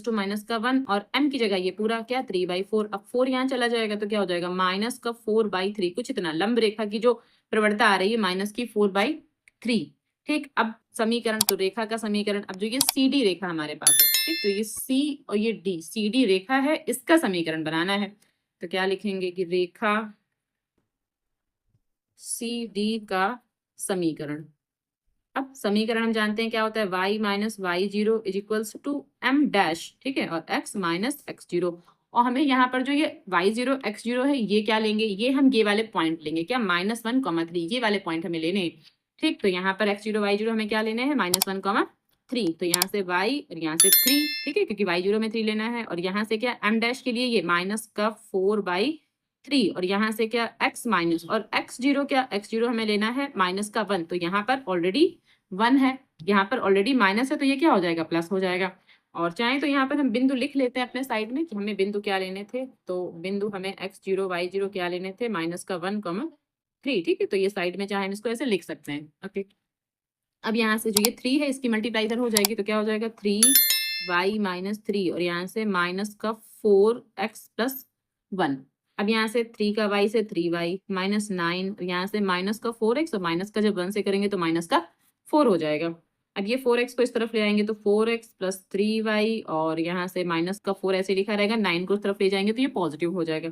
-1, और m की जगह ये पूरा क्या? 3/4। अब 4 यहाँ चला जाएगा तो क्या हो जाएगा? -4/3, कुछ इतना। लंब रेखा की जो प्रवणता आ रही है -4/3, ठीक। अब समीकरण, तो रेखा का समीकरण, अब जो ये CD रेखा हमारे पास है, ठीक, तो ये C और ये D, CD रेखा है, इसका समीकरण बनाना है। तो क्या लिखेंगे कि रेखा CD का समीकरण। अब समीकरण हम जानते हैं क्या होता है? y - y0 = m', ठीक है, और x - x0। और हमें यहाँ पर जो ये y0 x0 है, ये क्या लेंगे? ये हम ये वाले पॉइंट लेंगे, क्या? -1, 3, ये वाले पॉइंट हमें लेने हैं, ठीक। तो यहाँ पर x0 y0 हमें क्या लेने हैं? -1, 3। तो यहाँ से y और यहाँ से 3, ठीक है, क्योंकि y0 में 3 लेना है। और यहाँ से क्या? m' के लिए ये -4/3, और यहाँ से क्या? x माइनस, और x0 क्या? x0 हमें लेना है -1। तो यहाँ पर ऑलरेडी 1 है, यहाँ पर ऑलरेडी माइनस है, तो ये क्या हो जाएगा? प्लस हो जाएगा। और चाहे तो यहाँ पर हम बिंदु लिख लेते हैं अपने साइड में कि हमें बिंदु क्या लेने थे। तो बिंदु हमें x0 y0 क्या लेने थे? -1, 3, ठीक है। तो ये साइड में चाहे हम इसको ऐसे लिख सकते हैं, ओके। अब यहाँ से जो ये 3 है, इसकी मल्टीप्लाई इधर हो जाएगी, तो क्या हो जाएगा? 3y - 3, और यहाँ से -4x + 1। अब यहाँ से 3 का y से 3y -9, और यहाँ से -4x, और माइनस का जब 1 से करेंगे तो -4 हो जाएगा। अब ये 4x को इस तरफ ले आएंगे तो 4x + 3y, और यहाँ से -4 ऐसे लिखा रहेगा, 9 को इस तरफ ले जाएंगे तो ये पॉजिटिव हो जाएगा।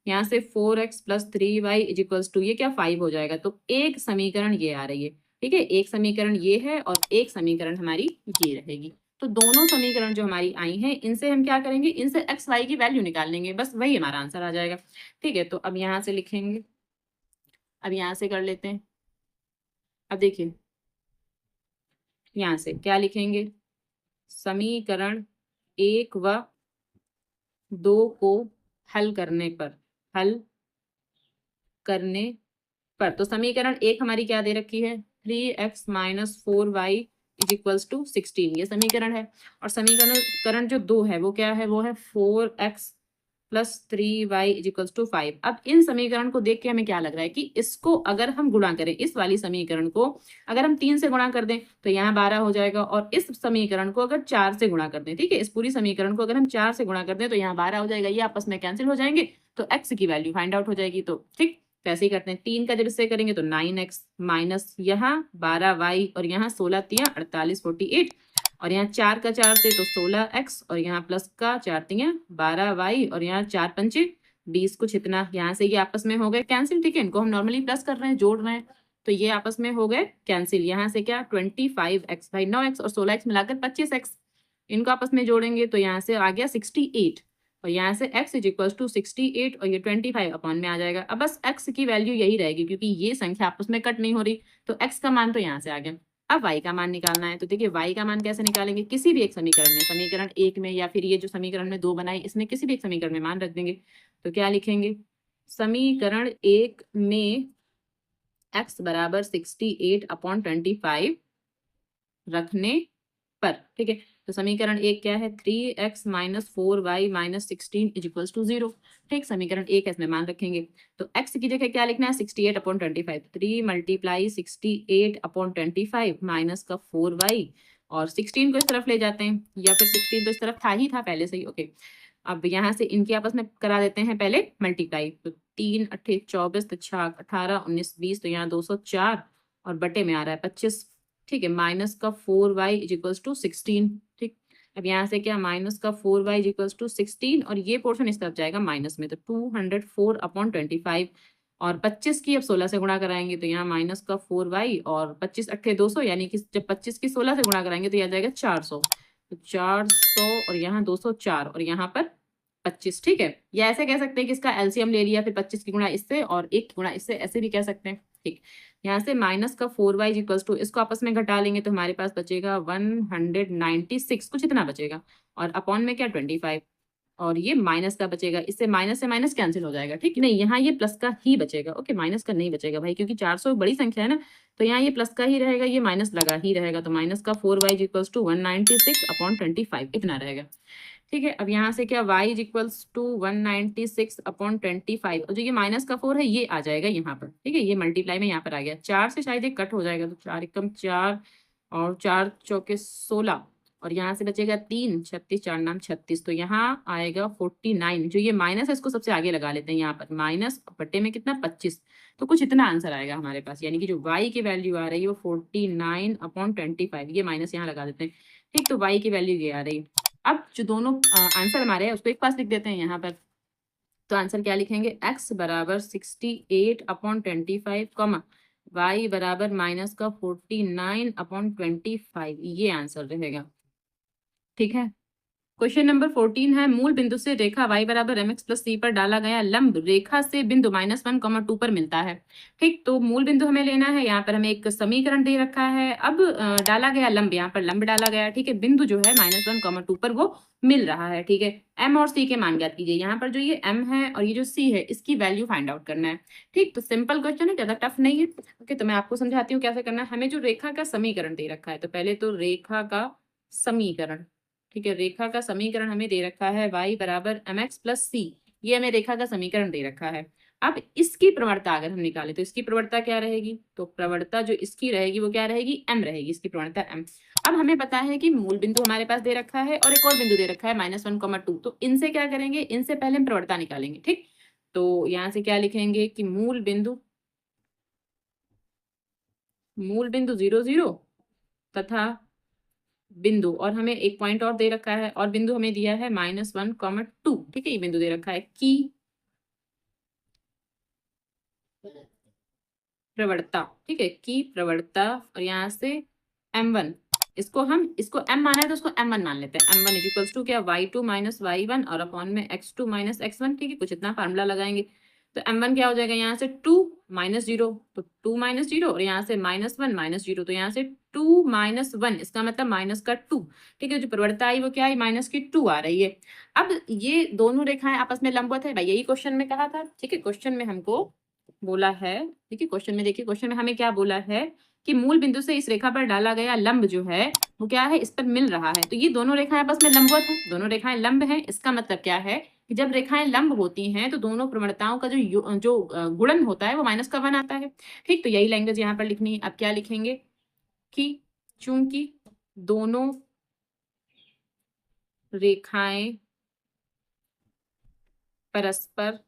यहाँ से 4x + 3y = ये क्या? 5 हो जाएगा। तो एक समीकरण ये आ रही है, ठीक है, एक समीकरण ये है और एक समीकरण हमारी ये रहेगी। तो दोनों समीकरण जो हमारी आई हैं, इनसे हम क्या करेंगे? इनसे x y की वैल्यू निकाल लेंगे, बस वही हमारा आंसर आ जाएगा, ठीक है। तो अब यहाँ से लिखेंगे, अब यहाँ से कर लेते हैं। अब देखिए यहाँ से क्या लिखेंगे? समीकरण 1 व 2 को हल करने तो समीकरण 1 हमारी क्या दे रखी है? 3x - 4y = 16, ये समीकरण है। और समीकरण जो 2 है वो क्या है? वो है 4x plus 3y equals to 5। अब इन समीकरण को देख के हमें क्या लग रहा है कि इसको अगर हम गुणा करें, इस वाली समीकरण को अगर हम 3 से गुणा कर दें तो यहाँ 12 हो जाएगा, और इस समीकरण को अगर 4 से गुणा कर दें, ठीक है, इस पूरी समीकरण को अगर हम 4 से गुणा कर दें तो यहाँ 12 हो जाएगा, ये आपस में कैंसिल हो जाएंगे, तो x की वैल्यू फाइंड आउट हो जाएगी। तो ठीक वैसे ही करते हैं, 3 का जब इससे करेंगे तो 9x माइनस यहाँ 12y और यहाँ 16 तिया 48 48, और यहाँ 4 का 4 से तो 16x और यहाँ प्लस का 4 तिया 12y और यहाँ 4 पंचे 20, कुछ इतना। यहाँ से ये आपस में हो गए कैंसिल, ठीक है, इनको हम नॉर्मली प्लस कर रहे हैं, जोड़ रहे हैं, तो ये आपस में हो गए कैंसिल। यहाँ से क्या 25x भाई 9x और 16x मिलाकर 25x, इनको आपस में जोड़ेंगे तो यहाँ से आ गया 68, और यहाँ से x इज इक्वल टू 68 और ये 25 अपॉन में आ जाएगा। अब बस x की वैल्यू यही रहेगी क्योंकि ये संख्या आपस में कट नहीं हो रही, तो x का मान तो यहाँ से आ गया। अब y का मान निकालना है, तो देखिए y का मान कैसे निकालेंगे, किसी भी एक समीकरण में, समीकरण 1 में या फिर ये जो समीकरण में 2 बनाई इसमें किसी भी एक समीकरण में मान रख देंगे। तो क्या लिखेंगे, समीकरण 1 में x बराबर 68 अपॉन 25 रखने पर, ठीक है, तो समीकरण 1 क्या है, 3x minus 4y minus 16 is equals to 0। ठीक, समीकरण 1 इसमें मान रखेंगे, तो x की जगह क्या लिखना है, 68 अपॉन 25, 3 मल्टीप्लाई 68 अपॉन 25 माइनस का 4y, और 16 को इस तरफ ले जाते हैं, या फिर 16 तो इस तरफ था ही था पहले से ही, ओके। अब यहाँ से इनके आपस में करा देते हैं पहले मल्टीप्लाई, तो 3 8 24 तो 6 18 19 20, तो यहाँ 204 और बटे में आ रहा है 25, ठीक है, माइनस का 4y इक्वल्स टू 16। ठीक, अब यहाँ से क्या माइनस का 4y इक्वल्स टू 16 और ये पोर्शन इस तरफ जाएगा माइनस में, तो 204 अपॉन 25, और 25 की अब 16 से गुणा कराएंगे तो यहाँ माइनस का 4y और 25 अट्ठे 200, यानी कि जब 25 की 16 से गुणा कराएंगे तो यह जाएगा 400, तो 400 और यहाँ 204 और यहाँ पर 25, ठीक है। या ऐसे कह सकते हैं कि इसका एलसीएम ले लिया, फिर 25 की गुणा इससे और 1 की गुणा इससे, ऐसे भी कह सकते हैं। ठीक, यहाँ से माइनस का 4y इक्वल्स टू, इसको आपस में घटा लेंगे तो हमारे पास बचेगा 196, कुछ इतना बचेगा, और अपॉन में क्या 25, और ये माइनस का बचेगा, इससे माइनस कैंसिल हो जाएगा। ठीक, नहीं यहाँ ये प्लस का ही बचेगा, ओके, माइनस का नहीं बचेगा भाई, क्योंकि 400 बड़ी संख्या है ना, तो यहाँ ये प्लस का ही रहेगा, ये माइनस लगा ही रहेगा, तो माइनस का 4y इक्वल्स टू 196 अपॉन 25 इतना रहेगा। ठीक है, अब यहाँ से क्या y इक्वल्स टू 196 अपॉन 25, और जो ये माइनस का 4 है ये आ जाएगा यहाँ पर, ठीक है, ये मल्टीप्लाई में यहाँ पर आ गया, 4 से शायद एक कट हो जाएगा, तो 4 एकम 4 और 4 चौके 16, और यहाँ से बचेगा 3 36 4 नाम 36, तो यहाँ आएगा 49, जो ये माइनस है इसको सबसे आगे लगा लेते हैं, यहाँ पर माइनस बट्टे में कितना 25, तो कुछ इतना आंसर आएगा हमारे पास, यानी कि जो y की वैल्यू आ रही है वो 49 अपॉन 25, ये माइनस यहाँ लगा देते हैं। ठीक, तो y की वैल्यू ये आ रही है। अब जो दोनों आंसर हमारे हैं उसको एक पास लिख देते हैं यहाँ पर, तो आंसर क्या लिखेंगे, x बराबर 68 अपॉन 25 कॉमा y बराबर माइनस का 49 अपॉन 25, ये आंसर रहेगा। ठीक है, क्वेश्चन नंबर 14 है, मूल बिंदु से रेखा y बराबर mx प्लस c पर डाला गया लंब रेखा से बिंदु -1, 2 पर मिलता है। ठीक, तो मूल बिंदु हमें लेना है, यहाँ पर हमें एक समीकरण दे रखा है, अब डाला गया लंब, यहाँ पर लंब डाला गया, ठीक है, बिंदु जो है -1, 2 पर वो मिल रहा है। ठीक है, m और c के मान ज्ञात कीजिए, यहाँ पर जो ये m है और ये जो c है इसकी वैल्यू फाइंड आउट करना है। ठीक, तो सिंपल क्वेश्चन है, ज्यादा टफ नहीं है। ओके, तो मैं आपको समझाती हूँ कैसे करना है। हमें जो रेखा का समीकरण दे रखा है, तो पहले तो रेखा का समीकरण, ठीक है, रेखा का समीकरण हमें दे रखा है y बराबर mx प्लस c, ये हमें रेखा का समीकरण दे रखा है। अब इसकी प्रवणता अगर हम निकालें तो इसकी प्रवणता क्या रहेगी, तो प्रवणता जो इसकी रहेगी वो क्या रहेगी, m रहेगी, इसकी प्रवणता m। अब हमें पता है कि मूल बिंदु हमारे पास दे रखा है और एक और बिंदु दे रखा है -1, 2, तो इनसे क्या करेंगे, इनसे पहले हम प्रवणता निकालेंगे। ठीक, तो यहाँ से क्या लिखेंगे कि मूल बिंदु 0 0 तथा बिंदु, और हमें एक पॉइंट और दे रखा है, और बिंदु हमें दिया है -1, 2, ठीक है, ये बिंदु दे रखा है की प्रवणता, ठीक है, की प्रवणता, और यहाँ से m1, इसको m माना है तो उसको m1 मान लेते हैं, m1 इक्वल्स टू क्या y2 माइनस y1 और अपॉन में x2 माइनस x1, ठीक है, कुछ इतना फार्मूला लगाएंगे, तो m1 क्या हो जाएगा, यहाँ से 2 -0, तो 2 -0, और यहाँ से -1 -0, तो यहाँ से 2 -1, इसका मतलब माइनस का 2, ठीक है, जो प्रवणता आई वो क्या आई, माइनस की 2 आ रही है। अब ये दोनों रेखाएं आपस में लंबवत है भाई, यही क्वेश्चन में कहा था, ठीक है, क्वेश्चन में हमको बोला है, ठीक है, क्वेश्चन में देखिए, क्वेश्चन में हमें क्या बोला है कि मूल बिंदु से इस रेखा पर डाला गया लंब जो है वो क्या है, इस पर मिल रहा है, तो ये दोनों रेखाएं आपस में लंबवत है, दोनों रेखाएं लंब हैं, इसका मतलब क्या है कि जब रेखाएं लंब होती हैं तो दोनों प्रवणताओं का जो गुणन होता है वो माइनस का 1 आता है। ठीक, तो यही लैंग्वेज यहाँ पर लिखनी है। अब क्या लिखेंगे कि चूंकि दोनों रेखाएं परस्पर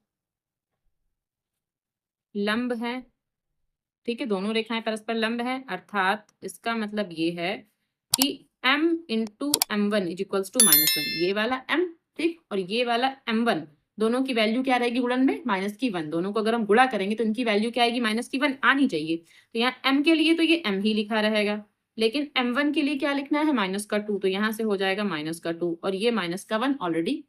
लंब हैं, ठीक है, दोनों रेखाएं परस्पर लंब हैं, अर्थात इसका मतलब ये है कि m into m one is equals to -1, ये वाला m, ठीक, और ये वाला m1, दोनों की वैल्यू क्या रहेगी गुणन में -1। दोनों को अगर हम गुणा करेंगे तो इनकी वैल्यू क्या आएगी -1 आनी चाहिए। तो यहाँ m के लिए तो ये m ही लिखा रहेगा, लेकिन m1 के लिए क्या लिखना है -2, तो यहाँ से हो जाएगा -2 और ये -1 ऑलरेडी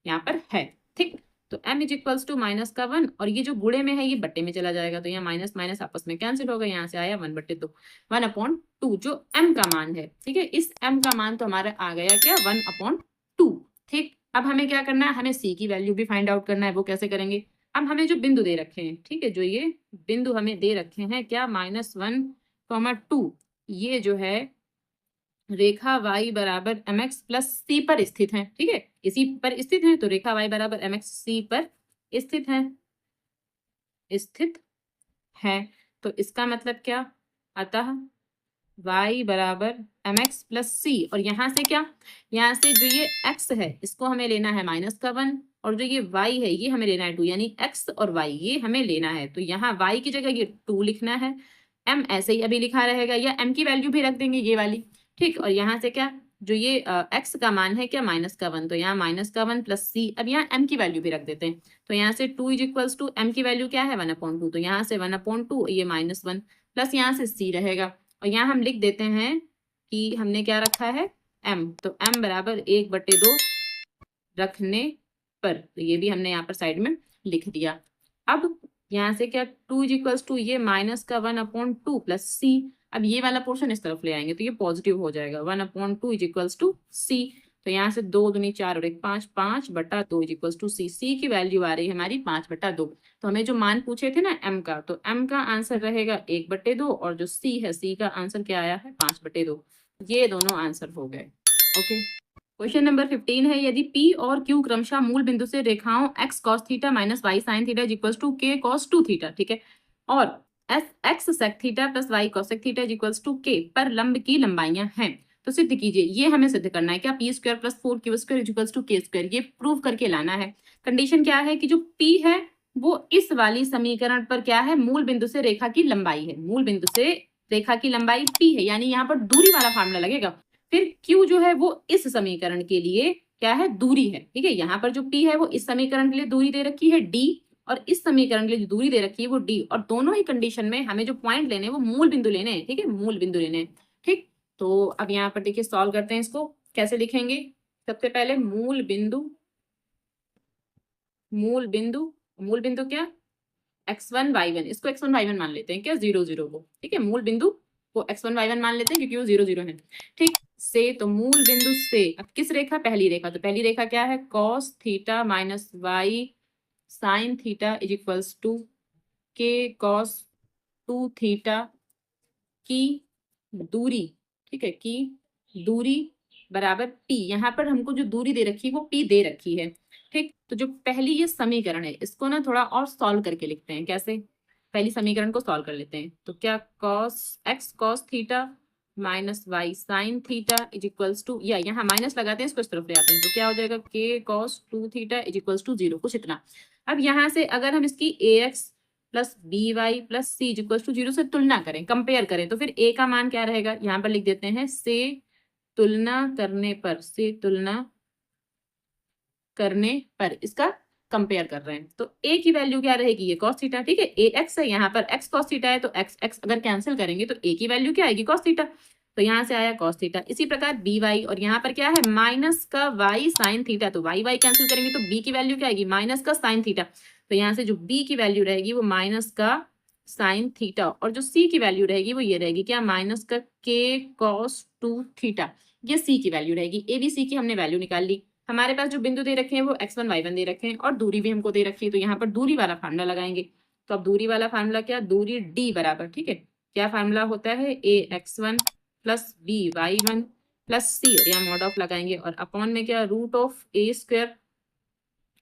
यहाँ पर है। ठीक, तो m इज इक्वल्स टू -1 और ये जो गुणे में है ये बट्टे में चला जाएगा, तो यहाँ माइनस माइनस आपस में कैंसिल होगा, यहाँ से आया 1/2, 1/2 जो m का मान है। ठीक है, इस m का मान तो हमारा आ गया क्या 1/2। ठीक, अब हमें क्या करना है, हमें c की वैल्यू भी फाइंड आउट करना है। वो कैसे करेंगे, अब हमें जो बिंदु दे रखे हैं, ठीक है, जो ये बिंदु हमें दे रखे हैं क्या -1, 2, ये जो है रेखा y बराबर mx प्लस c पर स्थित है। ठीक है, इसी पर स्थित है, तो रेखा y बराबर mx c पर स्थित है। तो इसका मतलब क्या, अतः y बराबर mx प्लस c, और यहाँ से क्या, यहाँ से जो ये x है इसको हमें लेना है -1 और जो ये y है ये हमें लेना है 2, यानी x और y ये हमें लेना है। तो यहाँ y की जगह ये 2 लिखना है, m ऐसे ही अभी लिखा रहेगा, या m की वैल्यू भी रख देंगे ये वाली। ठीक, और यहाँ से क्या, जो ये x का मान है क्या -1, तो यहाँ -1 प्लस c, अब यहाँ m की वैल्यू भी रख देते हैं। तो यहाँ से 2 इज इक्वल्स टू m की वैल्यू क्या है 1/2, तो यहाँ से 1/2 ये -1 प्लस यहाँ से c रहेगा, और यहाँ हम लिख देते हैं कि हमने क्या रखा है m, तो m बराबर 1/2 रखने पर, तो ये भी हमने यहाँ पर साइड में लिख दिया। अब यहाँ से क्या 2 इज इक्वल्स टू ये -1/2 प्लस c, अब ये वाला पोर्शन इस तरफ ले आएंगे तो ये पॉजिटिव हो जाएगा, 1/2 इज इक्वल्स टू c, तो यहाँ से 2 दूनी 4 और 1 5, 5/2 is equals to c, c की वैल्यू आ रही है हमारी 5/2। तो हमें जो मान पूछे थे ना m का, तो m का आंसर रहेगा 1/2 और जो c है c का आंसर क्या आया है 5/2। ये दोनों आंसर हो गए। ओके, क्वेश्चन नंबर 15 है, यदि P और Q क्रमशः मूल बिंदु से रेखाओं x cos theta minus y sin theta is equals to k cos 2 theta, ठीक है, और x sec theta plus y cosec theta is equals to k पर लंब की लंबाइयां हैं, तो सिद्ध कीजिए। ये हमें सिद्ध करना है क्या, p square plus 4q square is equals to k square, ये प्रूव करके लाना है। कंडीशन क्या है कि जो p है वो इस वाली समीकरण पर क्या है, मूल बिंदु से रेखा की लंबाई है, मूल बिंदु से रेखा की लंबाई p है, यानी यहाँ पर दूरी वाला फार्मूला लगेगा। फिर Q जो है वो इस समीकरण के लिए क्या है, दूरी है। ठीक है, यहाँ पर जो P है वो इस समीकरण के लिए दूरी दे रखी है D, और इस समीकरण के लिए जो दूरी दे रखी है वो D, और दोनों ही कंडीशन में हमें जो पॉइंट लेने हैं वो मूल बिंदु लेने हैं। ठीक है, मूल बिंदु लेने हैं। ठीक, तो अब यहाँ पर देखिए सॉल्व करते हैं, इसको कैसे लिखेंगे। सबसे पहले मूल बिंदु क्या x1 y1, इसको x1 y1 मान लेते हैं क्या 0 0 को। ठीक है, मूल बिंदु को x1 y1 मान लेते हैं क्योंकि वो 0 0 है। ठीक से, तो मूल बिंदु से अब किस रेखा, पहली रेखा, तो पहली रेखा क्या है cos theta minus y sin theta is equals to k cos 2 theta की दूरी, ठीक है, की दूरी बराबर p, यहाँ पर हमको जो दूरी दे रखी है वो p दे रखी है। ठीक, तो जो पहली ये समीकरण है इसको ना थोड़ा और सॉल्व करके लिखते हैं। कैसे, पहली समीकरण को सॉल्व कर लेते हैं, तो क्या x cos theta minus y sin theta is equals to, या यहाँ माइनस लगाते हैं, इसको इस तरफ ले आते हैं, तो क्या हो जाएगा k cos 2 theta is equals to 0, कुछ इतना। अब यहाँ से अगर हम इसकी ax plus b y plus c equal to 0 से तुलना करें, कंपेयर करें, तो फिर a का मान क्या रहेगा, यहाँ पर लिख देते हैं से तुलना पर इसका कंपेयर कर रहे हैं, तो a की वैल्यू क्या रहेगी, ये cos थीटा। ठीक है, ax है, यहाँ पर x cos थीटा है, तो x अगर कैंसिल करेंगे तो a की वैल्यू क्या आएगी cos थीटा, तो यहाँ से आया cos थीटा। इसी प्रकार by, और यहाँ पर क्या है माइनस का y sin थीटा, तो y कैंसिल करेंगे तो b की वैल्यू क्या आएगी माइनस का sin थीटा, तो यहाँ से जो b की वैल्यू रहेगी वो माइनस का sin थीटा, और जो c की वैल्यू रहेगी वो ये रहेगी क्या माइनस का k cos 2 थीटा, ये c की वैल्यू रहेगी। a b c की हमने वैल्यू निकाल ली। हमारे पास जो बिंदु दे रखे हैं वो x1 y1 दे रखे हैं और दूरी भी हमको दे रखी है, तो यहाँ पर दूरी वाला फार्मूला लगाएंगे। तो अब दूरी वाला फार्मूला क्या, दूरी d बराबर, ठीक है, क्या फार्मूला होता है ax1 plus by1 plus c, और यहाँ मॉड ऑफ लगाएंगे, और अपॉन में क्या root of a square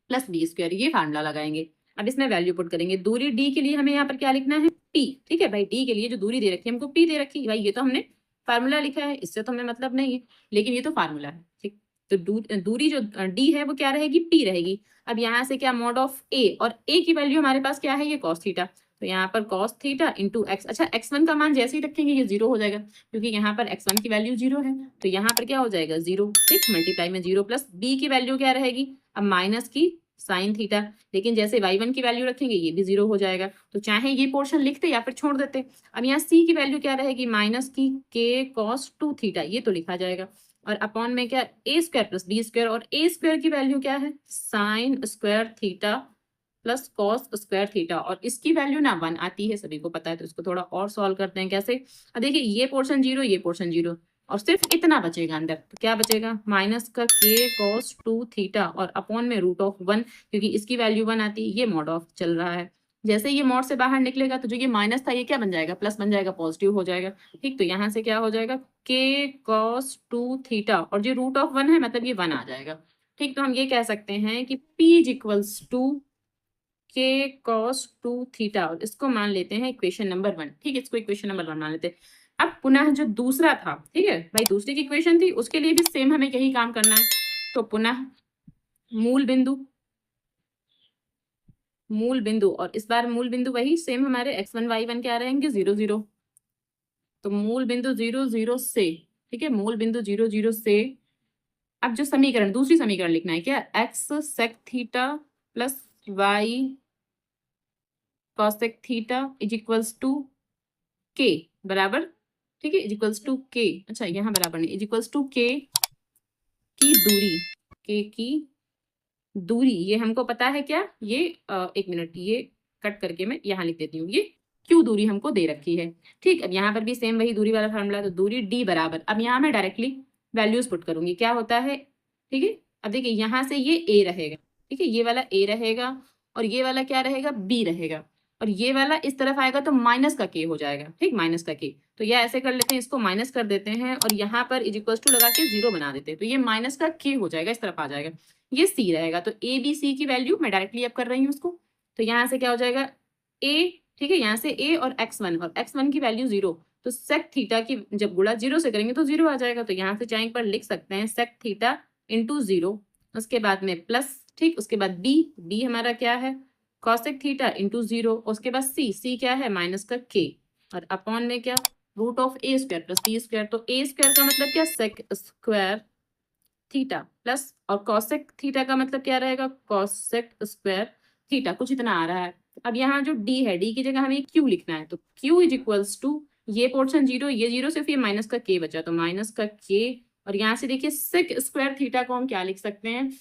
plus b square, ये फार्मूला लगाएंगे। अब इसमें वैल्यू पुट करेंगे। दूरी डी के लिए हमें यहाँ पर क्या लिखना है, पी। ठीक है भाई, डी के लिए जो दूरी दे रखी है हमको पी दे रखी है भाई, ये तो हमने फार्मूला लिखा है, इससे तो हमें मतलब नहीं है, लेकिन ये तो फार्मूला है। ठीक, तो दूरी जो डी है वो क्या रहेगी, पी रहेगी। अब यहाँ से क्या, मॉड ऑफ ए, और ए की वैल्यू हमारे पास क्या है, ये कॉस थीटा, तो यहाँ पर कॉस थीटा इंटू एक्स। अच्छा, x1 का मान जैसे ही रखेंगे ये जीरो हो जाएगा, क्योंकि यहाँ पर x1 की वैल्यू जीरो है, तो यहाँ पर क्या हो जाएगा, जीरो। ठीक, मल्टीप्लाई में जीरो, प्लस बी की वैल्यू क्या रहेगी, अब माइनस की साइन थीटा, लेकिन जैसे y1 की वैल्यू रखेंगे ये भी जीरो हो जाएगा, तो चाहे ये पोर्शन लिखते या फिर छोड़ देते। अब यहाँ c की वैल्यू क्या रहेगी, माइनस की k cos 2 थीटा, ये तो लिखा जाएगा, और अपॉन में क्या, a square plus b square, और a स्क्वायर की वैल्यू क्या है, sign square theta plus cos square theta, और इसकी वैल्यू ना 1 आती है, सभी को पता है। तो इसको थोड़ा और सॉल्व करते हैं, कैसे, अब देखिए ये पोर्शन जीरो, ये पोर्शन जीरो, और सिर्फ इतना बचेगा अंदर, तो क्या बचेगा, माइनस का k cos 2 थीटा और अपॉन में रूट ऑफ 1, क्योंकि इसकी वैल्यू 1 आती है, ये मॉड ऑफ चल रहा है। जैसे ये मॉड से बाहर निकलेगा तो जो ये माइनस था ये क्या बन जाएगा, प्लस बन जाएगा, पॉजिटिव हो जाएगा। ठीक, तो यहाँ से क्या हो जाएगा, k cos 2 थीटा, और जो रूट ऑफ 1 है मतलब ये 1 आ जाएगा। ठीक, तो हम ये कह सकते हैं कि p is equals to k cos 2 theta, और इसको मान लेते हैं इक्वेशन नंबर 1। ठीक है, इसको इक्वेशन नंबर 1 मान लेते हैं। अब पुनः जो दूसरा था, ठीक है भाई, दूसरी की इक्वेशन थी, उसके लिए भी सेम हमें यही काम करना है। तो पुनः मूल बिंदु, और इस बार मूल बिंदु वही सेम हमारे x1 y1 क्या रहेंगे, 0 0। तो मूल बिंदु 0 0 से, ठीक है, मूल बिंदु 0 0 से, अब जो समीकरण, दूसरी समीकरण लिखना है क्या, x sec theta plus y cosec theta is equals to k बराबर, ठीक है, इज इक्वल्स टू k, अच्छा यहाँ बराबर नहीं, इज इक्वल्स टू k की दूरी, k की दूरी, ये हमको पता है क्या, ये एक मिनट, ये कट करके मैं यहाँ लिख देती हूँ, ये क्यू दूरी हमको दे रखी है। ठीक, अब यहाँ पर भी सेम वही दूरी वाला फार्मूला, तो दूरी d बराबर, अब यहाँ मैं डायरेक्टली वैल्यूज पुट करूंगी, क्या होता है, ठीक है। अब देखिए यहाँ से ये a रहेगा, ठीक है, ये वाला a रहेगा, और ये वाला क्या रहेगा, b रहेगा, और ये वाला इस तरफ आएगा तो माइनस का k हो जाएगा। ठीक, माइनस का k, तो यह ऐसे कर लेते हैं, इसको माइनस कर देते हैं, और यहाँ पर इज इक्वल टू लगा के 0 बना देते हैं, तो ये माइनस का k हो जाएगा, इस तरफ आ जाएगा, ये c रहेगा। तो a b c की वैल्यू मैं डायरेक्टली अब कर रही हूँ उसको, तो यहाँ से क्या हो जाएगा a, ठीक है, यहाँ से a और x1 की वैल्यू 0, तो सेक थीटा की जब गुणा 0 से करेंगे तो 0 आ जाएगा, तो यहाँ से चाहे एक बार लिख सकते हैं सेक थीटा इंटू 0, उसके बाद में प्लस, ठीक, उसके बाद b हमारा क्या है, कॉसेक थीटा इंटू 0, उसके बाद c क्या है, माइनस का k, और अपॉन में क्या, root of a square plus b square, तो a स्क्वायर का मतलब क्या, सेक स्क्वायर थीटा प्लस, और कॉसेक थीटा का मतलब क्या रहेगा, कॉसेक स्क्वायर थीटा, कुछ इतना आ रहा है। अब यहाँ जो d है, d की जगह हमें q लिखना है, तो q इज इक्वल्स टू, ये पोर्शन 0, ये 0, सिर्फ ये माइनस का k बचा, तो माइनस का k, और यहाँ से देखिए सेक स्क्वायर थीटा को हम क्या लिख सकते हैं,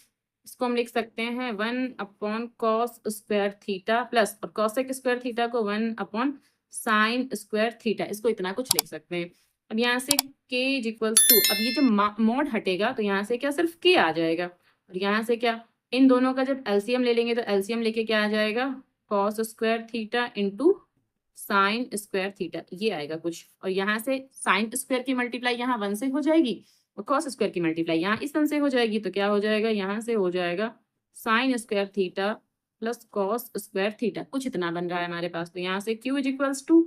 इसको हम लिख सकते हैं 1 upon cos square theta plus, और कॉसेक स्क्वायर थीटा को 1 अपॉन साइन स्क्वायर थीटा, इसको इतना कुछ लिख सकते हैं। अब यहाँ से k इज इक्वल्स टू, अब ये जो मॉड हटेगा तो यहाँ से क्या, सिर्फ k आ जाएगा, और यहाँ से क्या, इन दोनों का जब एलसीएम ले लेंगे तो एलसीएम लेके क्या आ जाएगा, cos square theta into sine square theta, ये आएगा कुछ, और यहाँ से साइन स्क्वायर की मल्टीप्लाई यहाँ 1 से हो जाएगी, और कॉस स्क्वायर की मल्टीप्लाई यहाँ इस 1 से हो जाएगी, तो क्या हो जाएगा, यहाँ से हो जाएगा sign square theta plus cos square theta, कुछ इतना बन रहा है हमारे पास। तो यहाँ से क्यू इज इक्वल्स टू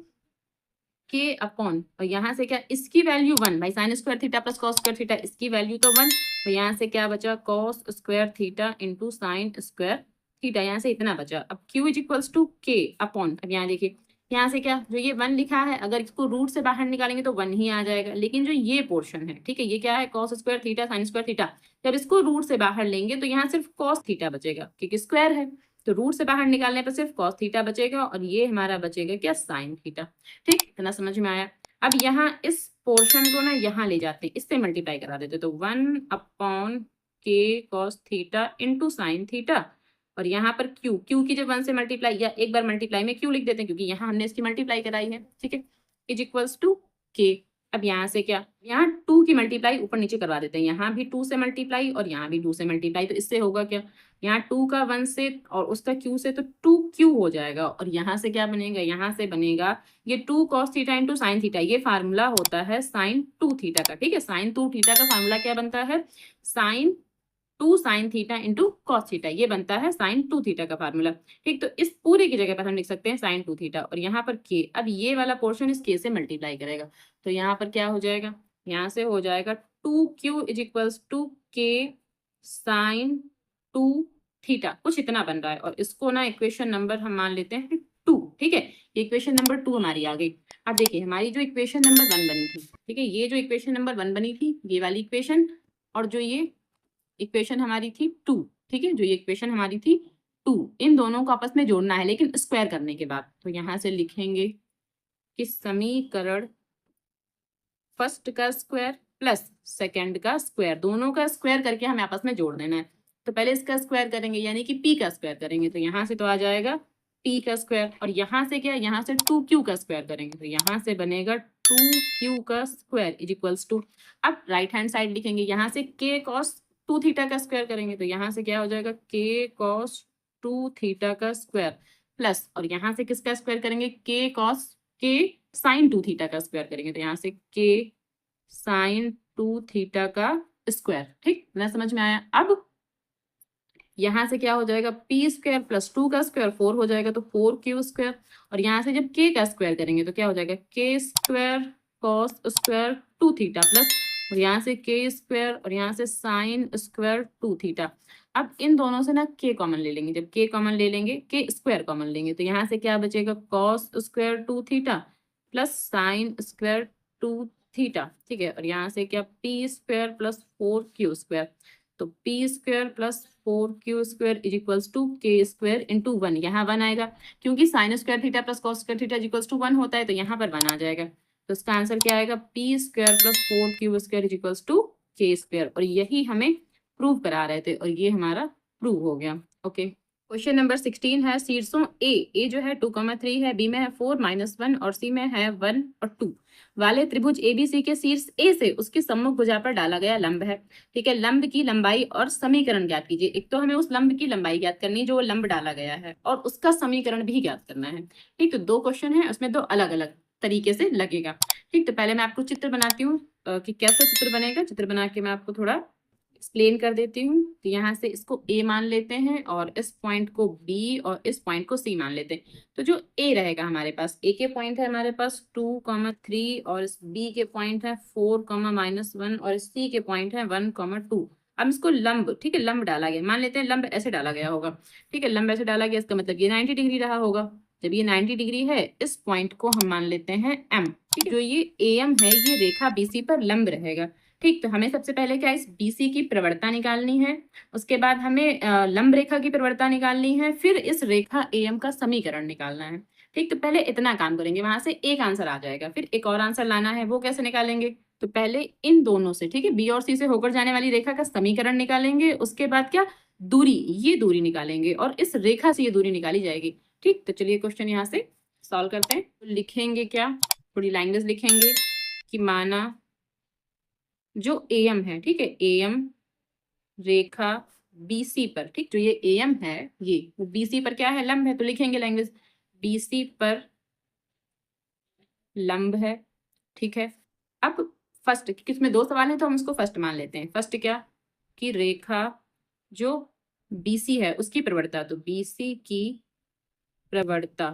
के अपॉन, और यहाँ से क्या, इसकी वैल्यू 1, भाई sign square theta plus cos square theta, इसकी वैल्यू तो 1, तो यहाँ से क्या बचा, cos square theta into sine square theta, यहाँ से इतना बचा। अब क्यू इज इक्वल्स टू के अपॉन, अब यहाँ देखिए, यहाँ से क्या, जो ये 1 लिखा है, अगर इसको रूट से बाहर निकालेंगे तो 1 ही आ जाएगा, लेकिन जो ये पोर्शन है, ठीक है, ये क्या है, cos square theta sine square theta, जब इसको रूट से बाहर लेंगे तो यहाँ सिर्फ कॉस थीटा बचेगा, क्योंकि स्क्वायर है, तो रूट से बाहर निकालने पर सिर्फ कॉस थीटा बचेगा, और ये हमारा बचेगा क्या, साइन थीटा। ठीक, इतना समझ में आया। अब यहाँ इस पोर्शन को ना यहाँ ले जाते हैं, इससे मल्टीप्लाई करा देते, तो 1 अपॉन के cos theta into sine theta, और यहाँ पर क्यू की जब 1 से मल्टीप्लाई, या एक बार मल्टीप्लाई में क्यू लिख देते हैं क्योंकि यहाँ हमने इसकी मल्टीप्लाई कराई है, ठीक है, इज इक्वल्स टू के। अब यहाँ से क्या, यहाँ 2 की मल्टीप्लाई ऊपर नीचे करवा देते हैं, यहाँ भी 2 से मल्टीप्लाई और यहाँ भी 2 से मल्टीप्लाई, तो इससे होगा क्या, यहाँ 2 का 1 से और उसका q से, तो 2q हो जाएगा, और यहाँ से क्या बनेगा, यहाँ से बनेगा ये 2 cos theta into sine theta, ये फार्मूला होता है साइन 2 थीटा का। ठीक है, साइन 2 थीटा का फार्मूला क्या बनता है, sine 2 sin theta into cos theta, ये बनता है sin 2 थीटा का फार्मूला। ठीक, तो इस पूरे की जगह पर हम लिख सकते हैं sin 2 थीटा और यहाँ पर k, अब ये वाला पोर्शन इस k से मल्टीप्लाई करेगा, तो यहाँ पर क्या हो जाएगा, यहाँ से हो जाएगा 2q is equals to k sin 2 theta, कुछ इतना बन रहा है और इसको ना इक्वेशन नंबर हम मान लेते हैं 2। ठीक है, इक्वेशन नंबर 2 हमारी आ गई। अब देखिए हमारी जो इक्वेशन नंबर 1 बनी थी, ठीक है, ये जो इक्वेशन नंबर 1 बनी थी, ये वाली इक्वेशन, और जो ये इक्वेशन हमारी थी 2, ठीक है, जो ये इक्वेशन हमारी थी 2, इन दोनों को आपस में जोड़ना है लेकिन स्क्वायर करने के बाद। तो यहाँ से लिखेंगे कि समीकरण फर्स्ट का स्क्वायर प्लस सेकंड का स्क्वायर, दोनों का स्क्वायर करके हमें आपस में जोड़ देना है। तो पहले इसका स्क्वायर करेंगे यानी कि p का स्क्वायर करेंगे, तो यहाँ से तो आ जाएगा p का स्क्वायर, और यहाँ से क्या, यहाँ से 2q का स्क्वायर करेंगे, तो यहाँ से बनेगा 2q का स्क्वायर इज इक्वल्स टू, अब राइट हैंड साइड लिखेंगे, यहाँ से k cos 2 थीटा का स्क्वायर करेंगे, तो यहाँ से क्या हो जाएगा k cos 2 थीटा का स्क्वायर प्लस, और यहाँ से किसका स्क्वायर करेंगे, k sin 2 थीटा का स्क्वायर करेंगे, तो यहाँ से k sin 2 थीटा का स्क्वायर। ठीक, ना समझ में आया। अब यहाँ से क्या हो जाएगा, p स्क्वायर प्लस 2 का स्क्वायर 4 हो जाएगा, तो 4q स्क्वायर, और यहाँ से जब k का स्क्वायर करेंगे तो क्या हो जाएगा, k square cos square 2 theta plus, और यहाँ से k स्क्वायर और यहाँ से साइन स्क्वायर 2 थीटा। अब इन दोनों से ना k कॉमन ले लेंगे, जब k कॉमन ले लेंगे, k स्क्वायर कॉमन लेंगे, तो यहाँ से क्या बचेगा, cos square 2 theta plus sine square 2 theta. ठीक है, और यहाँ से क्या, p square plus 4q square, तो p square plus 4q square is equals to k square into 1, यहाँ 1 आएगा क्योंकि sine square theta plus cos square theta is equals to 1 होता है, तो यहाँ पर 1 आ जाएगा, तो इसका आंसर क्या आएगा, p square plus 4q square is equals to k square, और यही हमें प्रूव करा रहे थे और ये हमारा प्रूव हो गया। ओके, क्वेश्चन नंबर 16 है, शीर्षों ए जो है 2,3 है, बी में है 4 -1 और सी में है 1 और 2 वाले त्रिभुज एबीसी के शीर्ष ए से उसके सम्मुख भुजा पर डाला गया लंब है। ठीक है, लंब की लंबाई और समीकरण ज्ञात कीजिए। एक तो हमें उस लंब की लंबाई ज्ञात करनी है जो लंब डाला गया है, और उसका समीकरण भी ज्ञात करना है। ठीक, तो 2 क्वेश्चन है, उसमें 2 अलग अलग तरीके से लगेगा। ठीक, तो पहले मैं आपको चित्र बनाती हूँ कि कैसा चित्र बनेगा। चित्र बना के मैं आपको थोड़ा एक्सप्लेन कर देती हूँ। तो यहाँ से इसको A मान लेते हैं और इस पॉइंट को B और इस पॉइंट को C मान लेते हैं। तो जो A रहेगा हमारे पास, A के पॉइंट है हमारे पास 2,3 और इस B के पॉइंट है 4,-1 और इस C के पॉइंट है 1,2। अब इसको लंब, ठीक है, लंब डाला गया, मान लेते हैं लंब ऐसे डाला गया होगा। ठीक है, लंब ऐसे डाला गया, इसका मतलब ये 90 डिग्री रहा होगा। जब ये 90 डिग्री है, इस पॉइंट को हम मान लेते हैं M। ठीक है, जो ये AM है, ये रेखा BC पर लंब रहेगा। ठीक, तो हमें सबसे पहले क्या, इस BC की प्रवणता निकालनी है, उसके बाद हमें लंब रेखा की प्रवणता निकालनी है, फिर इस रेखा AM का समीकरण निकालना है। ठीक, तो पहले इतना काम करेंगे, वहां से एक आंसर आ जाएगा, फिर एक और आंसर लाना है, वो कैसे निकालेंगे, तो पहले इन दोनों से, ठीक है, B और C से होकर जाने वाली रेखा का समीकरण निकालेंगे, उसके बाद क्या, दूरी, ये दूरी निकालेंगे और इस रेखा से ये दूरी निकाली जाएगी। ठीक, तो चलिए क्वेश्चन यहाँ से सॉल्व करते हैं। तो लिखेंगे क्या, थोड़ी लैंग्वेज लिखेंगे कि माना जो AM है, ठीक है, AM रेखा BC पर, ठीक, जो ये AM है, ये वो BC पर क्या है, लंब है, तो लिखेंगे लैंग्वेज BC पर लंब है। ठीक है, अब फर्स्ट, क्योंकि इसमें 2 सवाल है तो हम इसको फर्स्ट मान लेते हैं। फर्स्ट क्या, कि रेखा जो BC है उसकी प्रवणता, तो BC की प्रवणता,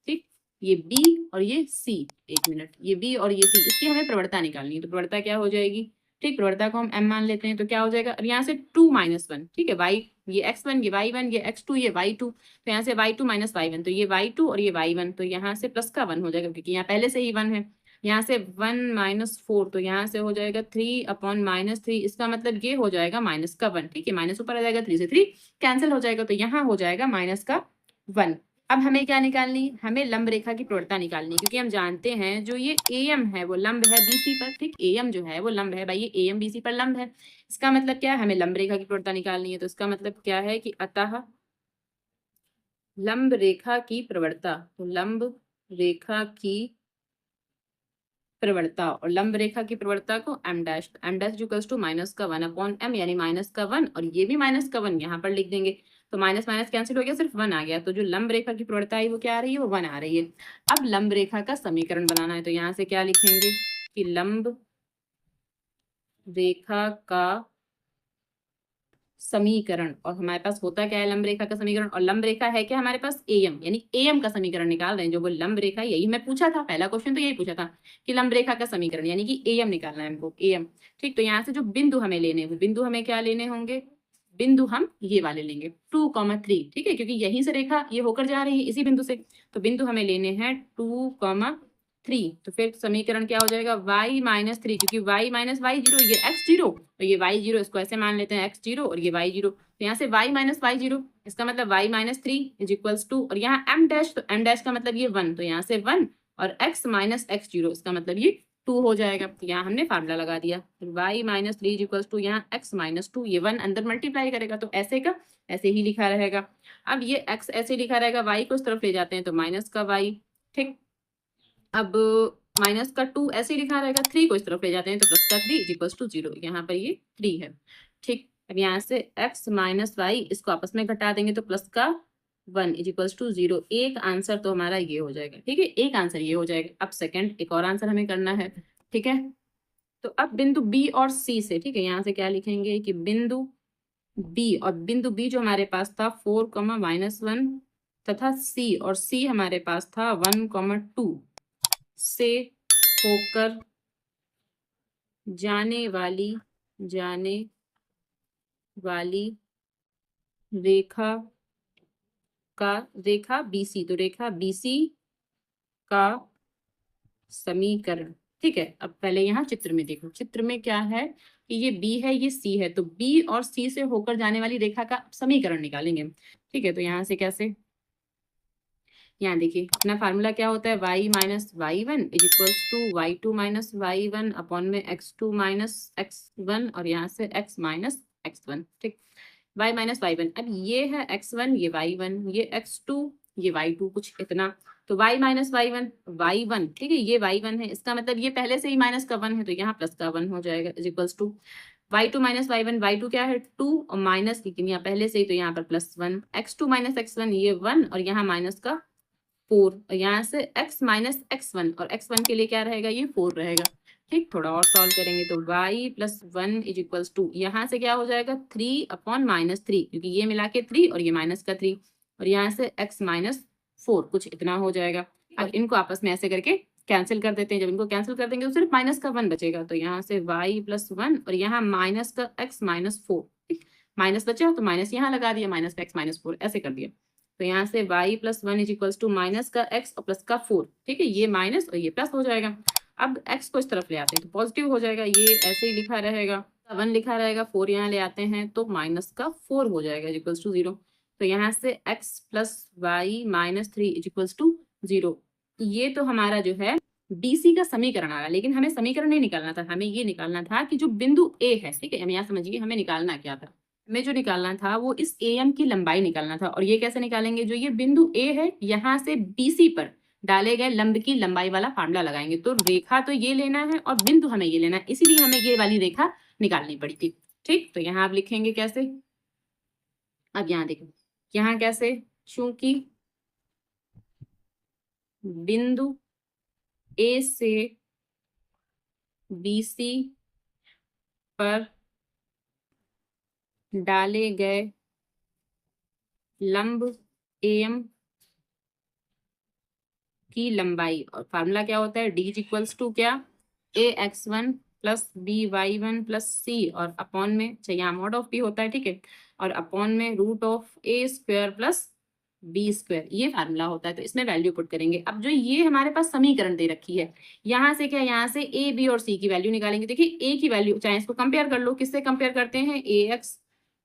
ठीक, ये B और ये C, एक मिनट, ये B और ये C, इसकी हमें प्रवणता निकालनी है। तो प्रवणता क्या हो जाएगी, ठीक, प्रवणता को हम M मान लेते हैं, तो क्या हो जाएगा, और यहाँ से 2 - 1, ठीक है, y, ये x1, ये y1, ये x2, ये y2, तो यहाँ से y2 - y1, तो ये y2 और ये y1, तो यहाँ से प्लस का 1 हो जाएगा क्योंकि यहाँ पहले से ही 1 है। यहाँ से 1 - 4, तो यहाँ से हो जाएगा 3/-3, इसका मतलब ये हो जाएगा माइनस का 1। ठीक है, माइनस ऊपर आ जाएगा, 3 से 3 कैंसिल हो जाएगा, तो यहाँ हो जाएगा माइनस का 1। अब हमें क्या निकालनी, हमें लंब रेखा की प्रवणता निकालनी है, क्योंकि हम जानते हैं जो ये AM है वो लंब है BC पर। ठीक, AM जो है वो लंब है, भाई ये AM BC पर लंब है, इसका मतलब क्या है, हमें लंब रेखा की प्रवणता निकालनी है। तो इसका मतलब क्या है कि अतः लंब रेखा की प्रवणता, तो लंब रेखा की प्रवणता, और लंब रेखा की प्रवणता को m dash equals to -1/m, यानी -1, और ये भी -1 यहाँ पर लिख देंगे, तो माइनस माइनस कैंसिल हो गया, सिर्फ 1 आ गया। तो जो लंब रेखा की प्रवणता है वो क्या आ रही है, वो 1 आ रही है। अब लंब रेखा का समीकरण बनाना है, तो यहाँ से क्या लिखेंगे कि लंब रेखा का समीकरण, और हमारे पास होता क्या है लंब रेखा का समीकरण, और लंब रेखा है क्या हमारे पास एम, यानी एम का समीकरण निकाल रहे हैं। जो वो लंब रेखा, यही मैं पूछा था, पहला क्वेश्चन तो यही पूछा था कि लंब रेखा का समीकरण यानी कि एम निकालना है हमको, एम। ठीक, तो यहाँ से जो बिंदु हमें लेने हैं, वो बिंदु हमें क्या लेने होंगे, बिंदु हम ये वाले लेंगे 2,3। ठीक है, क्योंकि यहीं से रेखा ये होकर जा रही है इसी बिंदु से, तो बिंदु हमें लेने हैं 2,3। तो फिर समीकरण क्या हो जाएगा, y माइनस 3, क्योंकि y माइनस वाई जीरो, ये x जीरो और ये y जीरो, इसको ऐसे मान लेते हैं x जीरो और ये y जीरो, तो यहाँ से y माइनस वाई जीरो, इसका मतलब y minus 3 is equals to, और यहाँ m डैश, तो m डैश का मतलब ये 1, तो यहाँ से 1 और x माइनस एक्स जीरो, इसका मतलब ये 2 हो जाएगा। तो यहाँ हमने फार्मूला लगा दिया, y माइनस 3 इक्वल्स टू, यहाँ x माइनस 2, ये 1 अंदर मल्टीप्लाई करेगा तो ऐसे का ऐसे ही लिखा रहेगा। अब ये x ऐसे लिखा रहेगा, y को इस तरफ ले जाते हैं तो माइनस का y। ठीक, अब माइनस का 2 ऐसे ही लिखा रहेगा, 3 को इस तरफ ले जाते हैं तो प्लस का 3 इक्वल्स टू 0, यहाँ पर ये 3 है। ठीक, अब यहाँ से x माइनस वाई, इसको आपस में घटा देंगे तो प्लस का 1 इक्वल्स टू 0। एक आंसर तो हमारा ये हो जाएगा। ठीक है, एक आंसर ये हो जाएगा। अब सेकंड एक और आंसर हमें करना है। ठीक है, तो अब बिंदु बी और सी से, ठीक है, यहाँ से क्या लिखेंगे कि बिंदु बी, और बिंदु बी जो हमारे पास था 4,-1 तथा सी, और सी हमारे पास था 1,2 से होकर जाने वाली रेखा रेखा बीसी, तो रेखा बीसी का समीकरण। ठीक है, अब पहले यहाँ चित्र में देखो, चित्र में क्या है कि ये बी है ये सी है, तो बी और सी से होकर जाने वाली रेखा का समीकरण निकालेंगे। ठीक है, तो यहाँ से कैसे, यहाँ देखिए अपना फार्मूला क्या होता है, y minus y one is equals to y2 minus y one upon में x2 माइनस x1, और यहाँ से x माइनस x1। ठीक, y माइनस वाई वन, अब ये है x1 ये y1 ये x2 ये y2, कुछ इतना, तो y minus y one y1, ठीक है, ये y1 है, इसका मतलब ये पहले से ही माइनस का 1 है तो यहाँ प्लस का 1 हो जाएगा is equals to y2 minus y one, y2 क्या है 2 और माइनस, लेकिन यहाँ पहले से ही तो यहाँ पर प्लस 1, x2 माइनस x1 ये 1 और यहाँ माइनस का 4, और यहाँ से x माइनस x1, और x1 के लिए क्या रहेगा ये 4 रहेगा। ठीक, थोड़ा और सॉल्व करेंगे तो y plus 1 is equals to, यहाँ से क्या हो जाएगा 3 अपॉन माइनस 3, क्योंकि ये मिला के 3 और ये माइनस का 3, और यहाँ से x माइनस 4, कुछ इतना हो जाएगा। अब इनको आपस में ऐसे करके कैंसिल कर देते हैं, जब इनको कैंसिल कर देंगे तो सिर्फ माइनस का 1 बचेगा, तो यहाँ से y प्लस 1 और यहाँ माइनस का x माइनस 4, माइनस बचा तो माइनस यहाँ लगा दिया, माइनस का x माइनस 4 ऐसे कर दिया, तो यहाँ से y plus 1 is equals to minus का x और प्लस का 4। ठीक है, ये माइनस और ये प्लस हो जाएगा। अब x को इस तरफ ले आते हैं तो पॉजिटिव हो जाएगा, ये ऐसे ही लिखा रहेगा, 1 लिखा रहेगा, 4 यहाँ ले आते हैं तो माइनस का 4 हो जाएगा इज इक्वल्स टू 0। तो यहाँ से x plus y minus 3 is equals to 0। ये तो हमारा जो है BC का समीकरण आ रहा है, लेकिन हमें समीकरण नहीं निकालना था, हमें ये निकालना था कि जो बिंदु A है, ठीक है, हम यहाँ समझिए हमें निकालना क्या था, हमें जो निकालना था वो इस AM की लंबाई निकालना था। और ये कैसे निकालेंगे, जो ये बिंदु A है यहाँ से BC पर डाले गए लंब की लंबाई वाला फार्मूला लगाएंगे। तो रेखा तो ये लेना है और बिंदु हमें ये लेना है, इसीलिए हमें ये वाली रेखा निकालनी पड़ी थी। ठीक, तो यहाँ आप लिखेंगे कैसे, अब यहाँ देखो यहाँ कैसे, चूंकि बिंदु A से BC पर डाले गए लंब AM की लंबाई, और फार्मूला क्या होता है d इक्वल्स टू क्या, ax1 plus by1 plus c, और अपॉन में यहाँ मॉड ऑफ b होता है, ठीक है, और अपॉन में root of a square plus b square, ये फार्मूला होता है। तो इसमें वैल्यू पुट करेंगे। अब जो ये हमारे पास समीकरण दे रखी है, यहाँ से क्या, यहाँ से a b और c की वैल्यू निकालेंगे। देखिए a की वैल्यू, चाहे इसको कंपेयर कर लो, किससे कंपेयर करते हैं, ax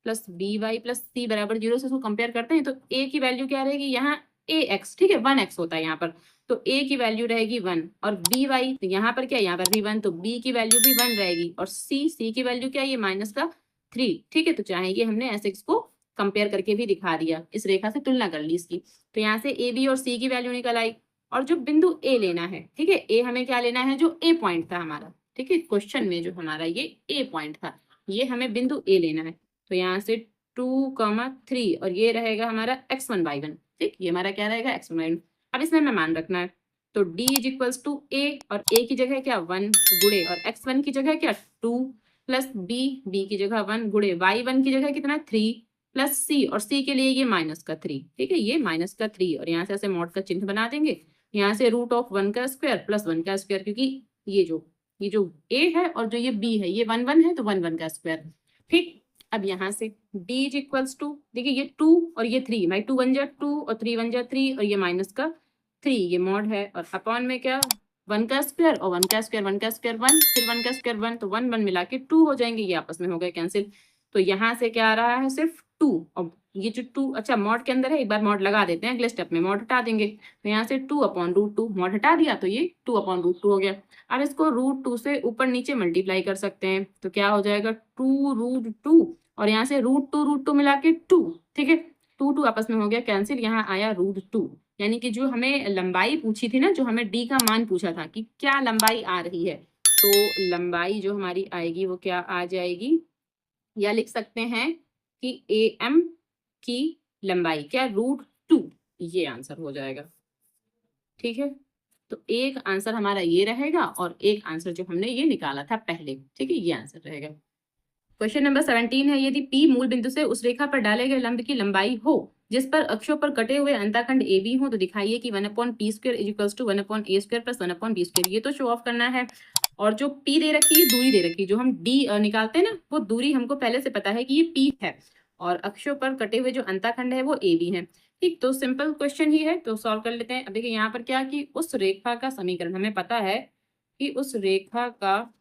plus by plus c बराबर 0 से इसको कंपेयर करते हैं, तो a की वैल्यू क्या रहेगी, यहाँ ax, ठीक है, 1x होता है यहाँ पर, तो a की वैल्यू रहेगी 1, और by, तो यहाँ पर क्या, यहाँ पर भी 1, तो b की वैल्यू भी 1 रहेगी, और c की वैल्यू क्या, ये माइनस का 3। ठीक है, तो चाहेंगे हमने ऐसे इसको कंपेयर करके भी दिखा दिया, इस रेखा से तुलना कर ली इसकी। तो यहाँ से a b और c की वैल्यू निकल आई, और जो बिंदु a लेना है, ठीक है, a हमें क्या लेना है, जो a पॉइंट था हमारा, ठीक है, क्वेश्चन में जो हमारा ये a पॉइंट था, ये हमें बिंदु a लेना है। तो यहाँ से 2,3 और ये रहेगा हमारा x1 y1, ठीक, ये हमारा क्या रहेगा x1 y1। अब इसमें हमें मान रखना है, तो d is equals to a, और a की जगह क्या 1 गुणे, और x1 की जगह क्या 2, प्लस बी की जगह 1 गुणे y1 की जगह कितना 3 प्लस सी, और सी के लिए ये माइनस का 3, ठीक है, ये माइनस का 3, और यहाँ से ऐसे मॉड का चिन्ह बना देंगे। यहाँ से रूट ऑफ 1 का स्क्वायर प्लस 1 का स्क्वायर, क्योंकि ये जो ए है और जो ये बी है ये 1 1 है, तो 1 1 का स्क्वायर। ठीक, अब यहाँ से d इज इक्वल्स टू, देखिए ये 2 और ये 3, भाई 2 1 जा 2 और 3 1 जा 3, और ये माइनस का 3, ये मॉड है, और अपॉन में क्या 1 का स्क्वायर और 1 का स्क्वायर, 1 का स्क्वायर 1, फिर 1 का स्क्वायर 1, तो 1 1 मिला के 2 हो जाएंगे, ये आपस में हो गए कैंसिल। तो यहाँ से क्या आ रहा है सिर्फ 2, और ये जो 2, अच्छा मॉड के अंदर है, एक बार मॉड लगा देते हैं, अगले स्टेप में मॉड हटा देंगे। तो यहाँ से 2 अपॉन रूट 2, मॉड हटा दिया तो ये 2 अपॉन रूट 2 हो गया। अब इसको रूट 2 से ऊपर नीचे मल्टीप्लाई कर सकते हैं, तो क्या हो जाएगा 2 रूट 2, और यहाँ से रूट 2 मिला के 2, ठीक है, 2 2 आपस में हो गया कैंसिल, यहाँ आया रूट 2। यानी कि जो हमें लंबाई पूछी थी ना, जो हमें डी का मान पूछा था कि क्या लंबाई आ रही है, तो लंबाई जो हमारी आएगी वो क्या आ जाएगी, या लिख सकते हैं कि ए एम की लंबाई क्या रूट 2, ये आंसर हो जाएगा। ठीक है, तो एक आंसर हमारा ये रहेगा और एक आंसर जो हमने ये निकाला था पहले, ठीक है, ये आंसर रहेगा। क्वेश्चन नंबर 17 है, यदि P मूल बिंदु से उस रेखा पर डाले गए लंब की लंबाई हो जिस पर अक्षों पर कटे हुए अंतःखंड AB हो, तो दिखाइए कि 1/p² is equals to 1/a² plus 1/b²। ये तो शो ऑफ करना है, और जो P दे रखी है, दूरी दे रखी है, जो हम D निकालते हैं ना, वो दूरी हमको पहले से पता है कि ये P है, और अक्षों पर कटे हुए जो अंतःखंड है वो AB है। ठीक, तो सिंपल क्वेश्चन ही है, तो सॉल्व कर लेते हैं। अब देखिए यहाँ पर क्या कि उस रेखा का समीकरण, हमें पता है कि उस रेखा का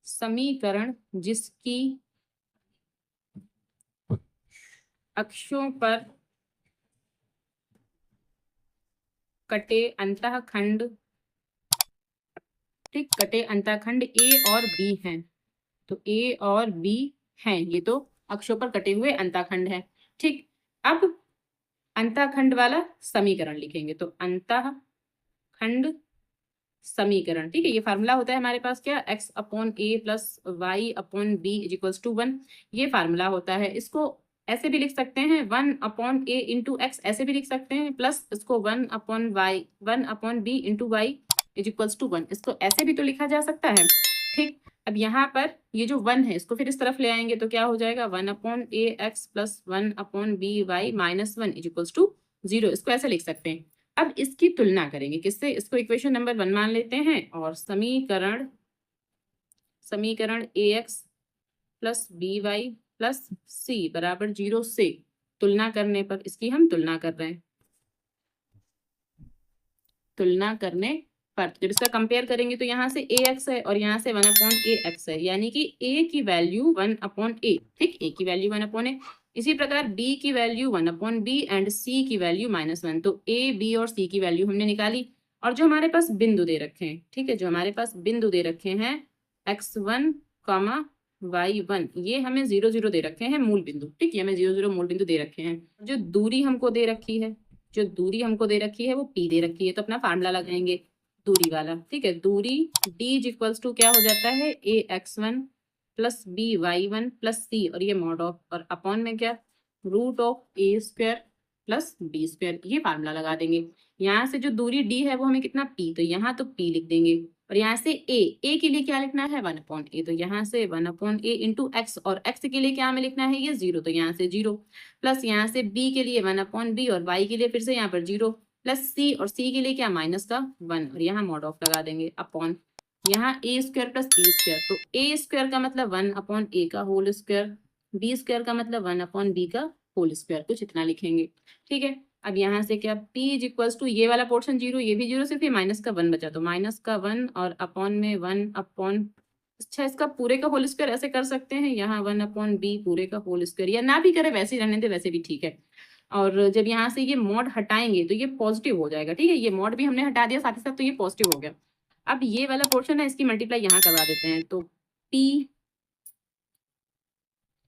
समीकरण जिसकी अक्षों पर कटे अंतःखंड, ठीक, कटे अंतःखंड ए और बी हैं, तो ए और बी हैं, ये तो अक्षों पर कटे हुए अंतःखंड है। ठीक, अब अंतःखंड वाला समीकरण लिखेंगे, तो अंतःखंड समीकरण, ठीक है, ये फार्मूला होता है हमारे पास क्या, x/a plus y/b is equals to 1, ये फार्मूला होता है। इसको ऐसे भी लिख सकते हैं 1/a इंटू एक्स, ऐसे भी लिख सकते हैं, प्लस इसको 1/b into y is equals to 1, इसको ऐसे भी तो लिखा जा सकता है। ठीक, अब यहाँ पर ये जो 1 है इसको फिर इस तरफ ले आएंगे, तो क्या हो जाएगा 1/ax plus 1/by minus 1 is equals to 0, इसको ऐसे लिख सकते हैं। अब इसकी तुलना करेंगे किससे, इसको इक्वेशन नंबर 1 मान लेते हैं, और समीकरण ax plus by plus c बराबर 0 से तुलना करने पर, इसकी हम तुलना कर रहे हैं, तुलना करने पर जब इसका कंपेयर करेंगे तो यहाँ से ax है और यहाँ से 1/ax है, यानी कि a की वैल्यू 1/a, ठीक, a की वैल्यू 1/a, इसी प्रकार b की वैल्यू 1/b एंड c की वैल्यू -1, तो a b और c की वैल्यू हमने निकाली, और जो हमारे पास बिंदु दे रखे हैं, ठीक है, जो हमारे पास बिंदु दे रखे हैं x1, y1, ये हमें 0 0 दे रखे हैं मूल बिंदु, ठीक, ये हमें 0 0 मूल बिंदु दे रखे हैं। जो दूरी हमको दे रखी है, जो दूरी हमको दे रखी है वो P दे रखी है, तो अपना फार्मूला लगाएंगे दूरी वाला, ठीक है, दूरी D इज इक्वल्स टू क्या हो जाता है ax1 plus by1 plus c, और ये मॉड ऑफ, और अपॉन में क्या root of a² plus b², ये फार्मूला लगा देंगे। यहाँ से जो दूरी D है वो हमें कितना P, तो यहाँ तो P लिख देंगे, और यहाँ से a के लिए क्या लिखना है 1/a, तो यहाँ से 1/a इंटू एक्स, और x के लिए क्या हमें लिखना है ये 0, तो यहाँ से 0, प्लस यहाँ से b के लिए 1/b, और y के लिए फिर से यहाँ पर 0, प्लस c, और c के लिए क्या माइनस का 1, और यहाँ मॉड ऑफ लगा देंगे, अपॉन यहाँ a² प्लस b², तो a² का मतलब 1/a का होल स्क्वायर, b² का मतलब 1/b का होल स्क्वायर, कुछ इतना लिखेंगे। ठीक है, अब यहाँ से क्या p इज इक्वल्स टू, ये वाला पोर्शन 0, ये भी 0, सिर्फ ये माइनस का 1 बचा, तो माइनस का 1 और अपॉन में 1 अपॉन, अच्छा इसका पूरे का होल स्क्वायर ऐसे कर सकते हैं, यहाँ 1/b पूरे का होल स्क्वायर, या ना भी करें वैसे ही रहने दे, वैसे भी ठीक है। और जब यहाँ से ये मॉड हटाएंगे तो ये पॉजिटिव हो जाएगा, ठीक है, ये मॉड भी हमने हटा दिया साथ ही साथ, तो ये पॉजिटिव हो गया। अब ये वाला पोर्शन है, इसकी मल्टीप्लाई यहाँ करवा देते हैं, तो p,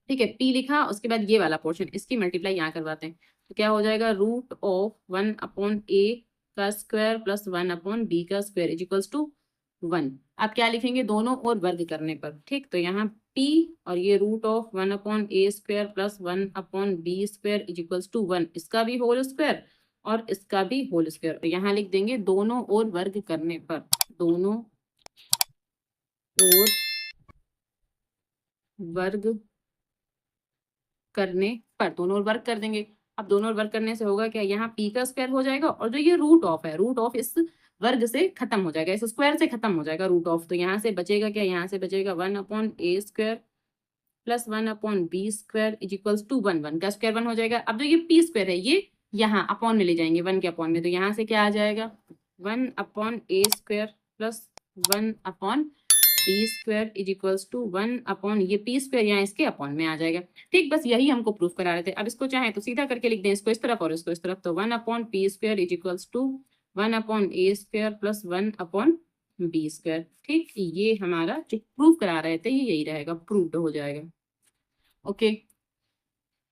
ठीक है, p लिखा, उसके बाद ये वाला पोर्शन इसकी मल्टीप्लाई यहाँ करवाते हैं, तो क्या हो जाएगा रूट ऑफ 1/a का स्क्वायर प्लस 1/b का स्क्वायर इज इक्वल्स टू 1। आप क्या लिखेंगे दोनों और वर्ग करने पर, ठीक, तो यहाँ p और ये root of 1/a² plus 1/b² is equals to 1, इसका भी होल स्क्वायर और इसका भी होल स्क्वायर, तो यहाँ लिख देंगे दोनों और वर्ग करने पर, दोनों और वर्ग करने पर, दोनों ओर वर्ग कर देंगे। अब दोनों ओर वर्ग करने से होगा क्या, यहाँ पी का स्क्वायर हो जाएगा और जो ये रूट ऑफ है, रूट ऑफ इस वर्ग से खत्म हो जाएगा, इस स्क्वायर से खत्म हो जाएगा रूट ऑफ। तो यहाँ से बचेगा क्या, यहाँ से बचेगा 1/a² plus 1/b² is equals to 1, 1 का स्क्वायर 1 हो जाएगा। अब जो ये पी स्क्वायर है ये यहाँ अपॉन में ले जाएंगे, 1 के अपॉन में, तो यहाँ से क्या आ जाएगा 1/a² plus 1/b² is equals to 1 ये पी स्क्वायर यहाँ इसके अपॉन में आ जाएगा। ठीक, बस यही हमको प्रूफ करा रहे थे। अब इसको चाहे तो सीधा करके लिख दें, इसको इस तरफ और इसको इस तरफ, तो 1/p² is equals to 1/a² plus 1/b²। ठीक, ये हमारा जो प्रूफ करा रहे थे ये यही रहेगा, प्रूव्ड हो जाएगा। ओके।